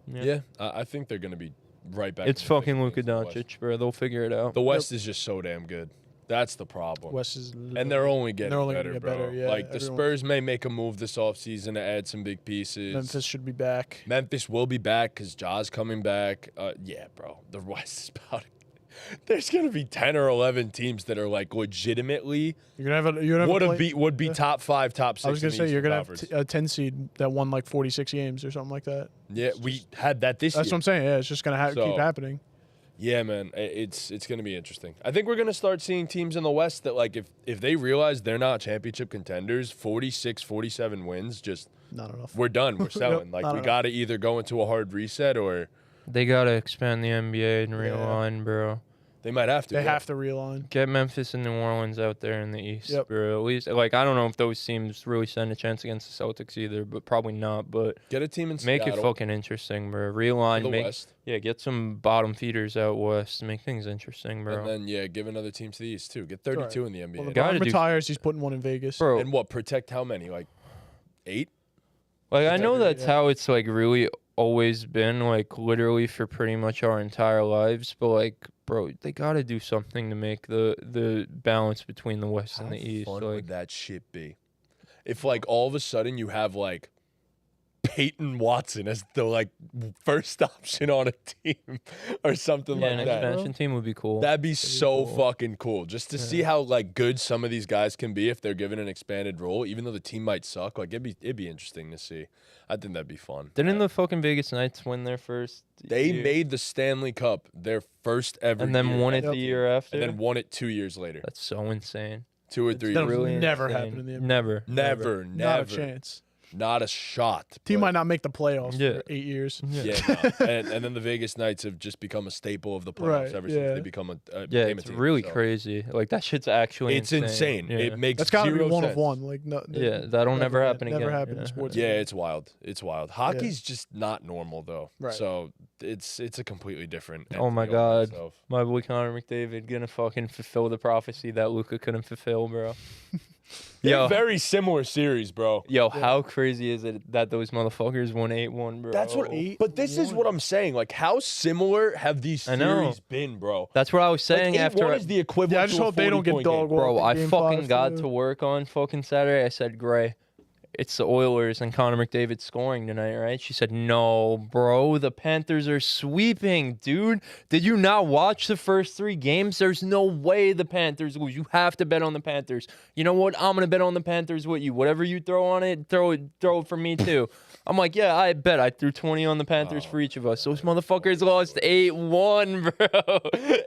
Yeah, I think they're going to be right back. It's in the fucking thick Luka of the West. Doncic, bro. They'll figure it out. The West is just so damn good. That's the problem. West is, And they're only getting gonna better, get bro. better, yeah, Like, the everyone- Spurs may make a move this offseason to add some big pieces. Memphis should be back. Memphis will be back because Ja's coming back. Yeah, bro. The West is about it. There's going to be 10 or 11 teams that are, like, legitimately You're gonna have a would be top 5, top 6. I was gonna in say the you're gonna Eastern have a 10 seed that won like 46 games or something like that. Yeah, we had that this That's year. what I'm saying. Yeah, it's just gonna So- keep happening. Yeah, man, it's going to be interesting. I think we're going to start seeing teams in the West that, like, if they realize they're not championship contenders, 46, 47 wins, just Not enough. we're done. We're selling. Like, not we enough. got to either go into a hard reset or They got to expand the NBA and realign, bro. they might have to. They yeah. have to realign. Get Memphis and New Orleans out there in the East, Yep. bro. At least, like, I don't know if those teams really stand a chance against the Celtics either, but probably not. But Get a team in make it Seattle fucking interesting, bro. for Realign, the West. get some bottom feeders out west. Make things interesting, bro. And then, give another team to the East, too. Get 32 in the NBA. Well, Gotta LeBron do- retires. He's putting one in Vegas. Bro, And what, protect how many? Like, 8? like, I know Exactly, that's yeah. how it's, like, really always been, like, literally for pretty much our entire lives. But, like, bro, they got to do something to make the balance between the West and the East. fun Like, would that shit be? If, like, all of a sudden you have, like, Peyton Watson as the, like, first option on a team or something yeah, like an that. expansion team would be cool. That'd be so cool. fucking cool. Just to see how, like, good some of these guys can be if they're given an expanded role, even though the team might suck. Like, it'd be interesting to see. I think that'd be fun. Didn't the fucking Vegas Knights win their first They year? made the Stanley Cup their first ever and then year won as it a the team. year after? And then won it 2 years later. That's so insane. 2 or 3 That'll years. Really never insane. happen in the NBA. Never. Never. Not a chance. Not a shot. Team but- might not make the playoffs Yeah. for 8 years. Yeah, no. and then the Vegas Knights have just become a staple of the playoffs Right, ever yeah. since they become a Yeah, became a it's team, really so. crazy. Like, that shit's actually It's insane. Yeah. It makes That's got to be zero one sense. of one. Like no. Yeah, that'll never happen Never again. happen Yeah. in sports. Yeah, it's wild. It's wild. Hockey's just not normal though. Right. So it's a completely different. Oh my entity all by God. itself. My boy Connor McDavid gonna fucking fulfill the prophecy that Luka couldn't fulfill, bro. They're very similar series, bro. Yo, how crazy is it that those motherfuckers won 8-1, bro? That's what. But this is what I'm saying. Like, how similar have these I know. series been, bro? That's what I was saying Like, after. 8-1 is the equivalent. Yeah, I just to a hope they don't get 40-point dog game. walked. Bro, in I game fucking 5 got too. to work on fucking Saturday. I said, Gray, it's the Oilers and Connor McDavid scoring tonight, right? She said, no, bro, the Panthers are sweeping, dude. Did you not watch the first 3 games? There's no way the Panthers lose. You have to bet on the Panthers. You know what? I'm gonna bet on the Panthers with you. Whatever you throw on it, throw it for me too. I'm like, yeah, I bet. I threw 20 on the Panthers for each of us. Those motherfuckers lost 8-1, bro.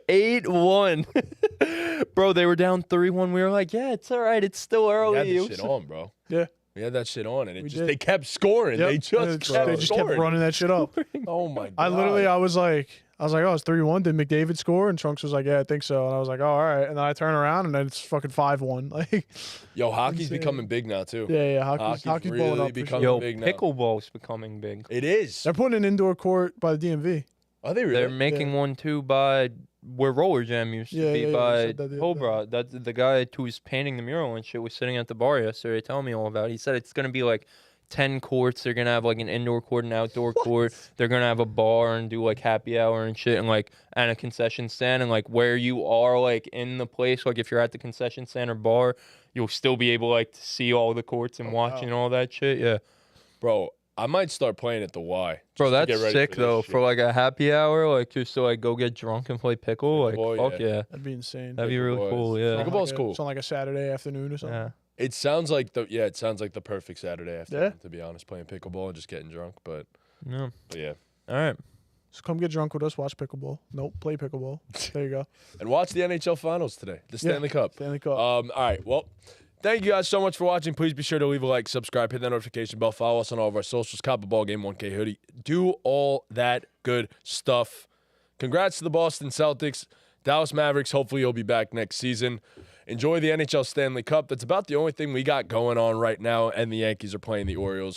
8-1. Bro, they were down 3-1. We were like, yeah, it's all right. It's still We early. had It this was- shit on, bro. Yeah. We had that shit on, and We just did. they kept scoring. Yep. They just kept They just scoring. kept running that shit up. Oh my god! I literally, I was like, oh, it's 3-1. Did McDavid score? And Trunks was like, yeah, I think so. And I was like, oh, all right. And then I turn around and then it's fucking 5-1. Like, Yo, hockey's Insane. becoming big now too. yeah, Hockey's hockey's really blowing up. For becoming sure. Yo, big now. pickleball's becoming big. It is. They're putting an indoor court by the DMV. Are they really? They're making one too by where Roller Jam used to Yeah, be yeah, you by said that the other Cobra. That's the guy who was painting the mural and shit was sitting at the bar yesterday telling me all about it. He said it's gonna be like 10 courts. They're gonna have like an indoor court and outdoor court. They're gonna have a bar and do like happy hour and shit and a concession stand and like where you are like in the place, like if you're at the concession stand or bar, you'll still be able like to see all the courts and watch and all that shit. Yeah. Bro, I might start playing at the Y. Bro, just to that's get ready sick for this though. shit. For like a happy hour, like just to like go get drunk and play pickle. Like Pickleball, fuck yeah. yeah. That'd be insane. That'd be really Pickleball cool, is- yeah. Pickleball's cool. It's on like a Saturday afternoon or something. Yeah. It sounds like the perfect Saturday afternoon, Yeah. to be honest, playing pickleball and just getting drunk. But Yeah. yeah. All right. So come get drunk with us, watch pickleball. Nope, play pickleball. There you go. And watch the NHL Finals today, the Stanley Cup. Stanley Cup. All right. Well, Thank you guys so much for watching. Please be sure to leave a like, subscribe, hit that notification bell, follow us on all of our socials, cop a BallGame 1K hoodie. Do all that good stuff. Congrats to the Boston Celtics. Dallas Mavericks, hopefully you'll be back next season. Enjoy the NHL Stanley Cup. That's about the only thing we got going on right now, and the Yankees are playing the Orioles.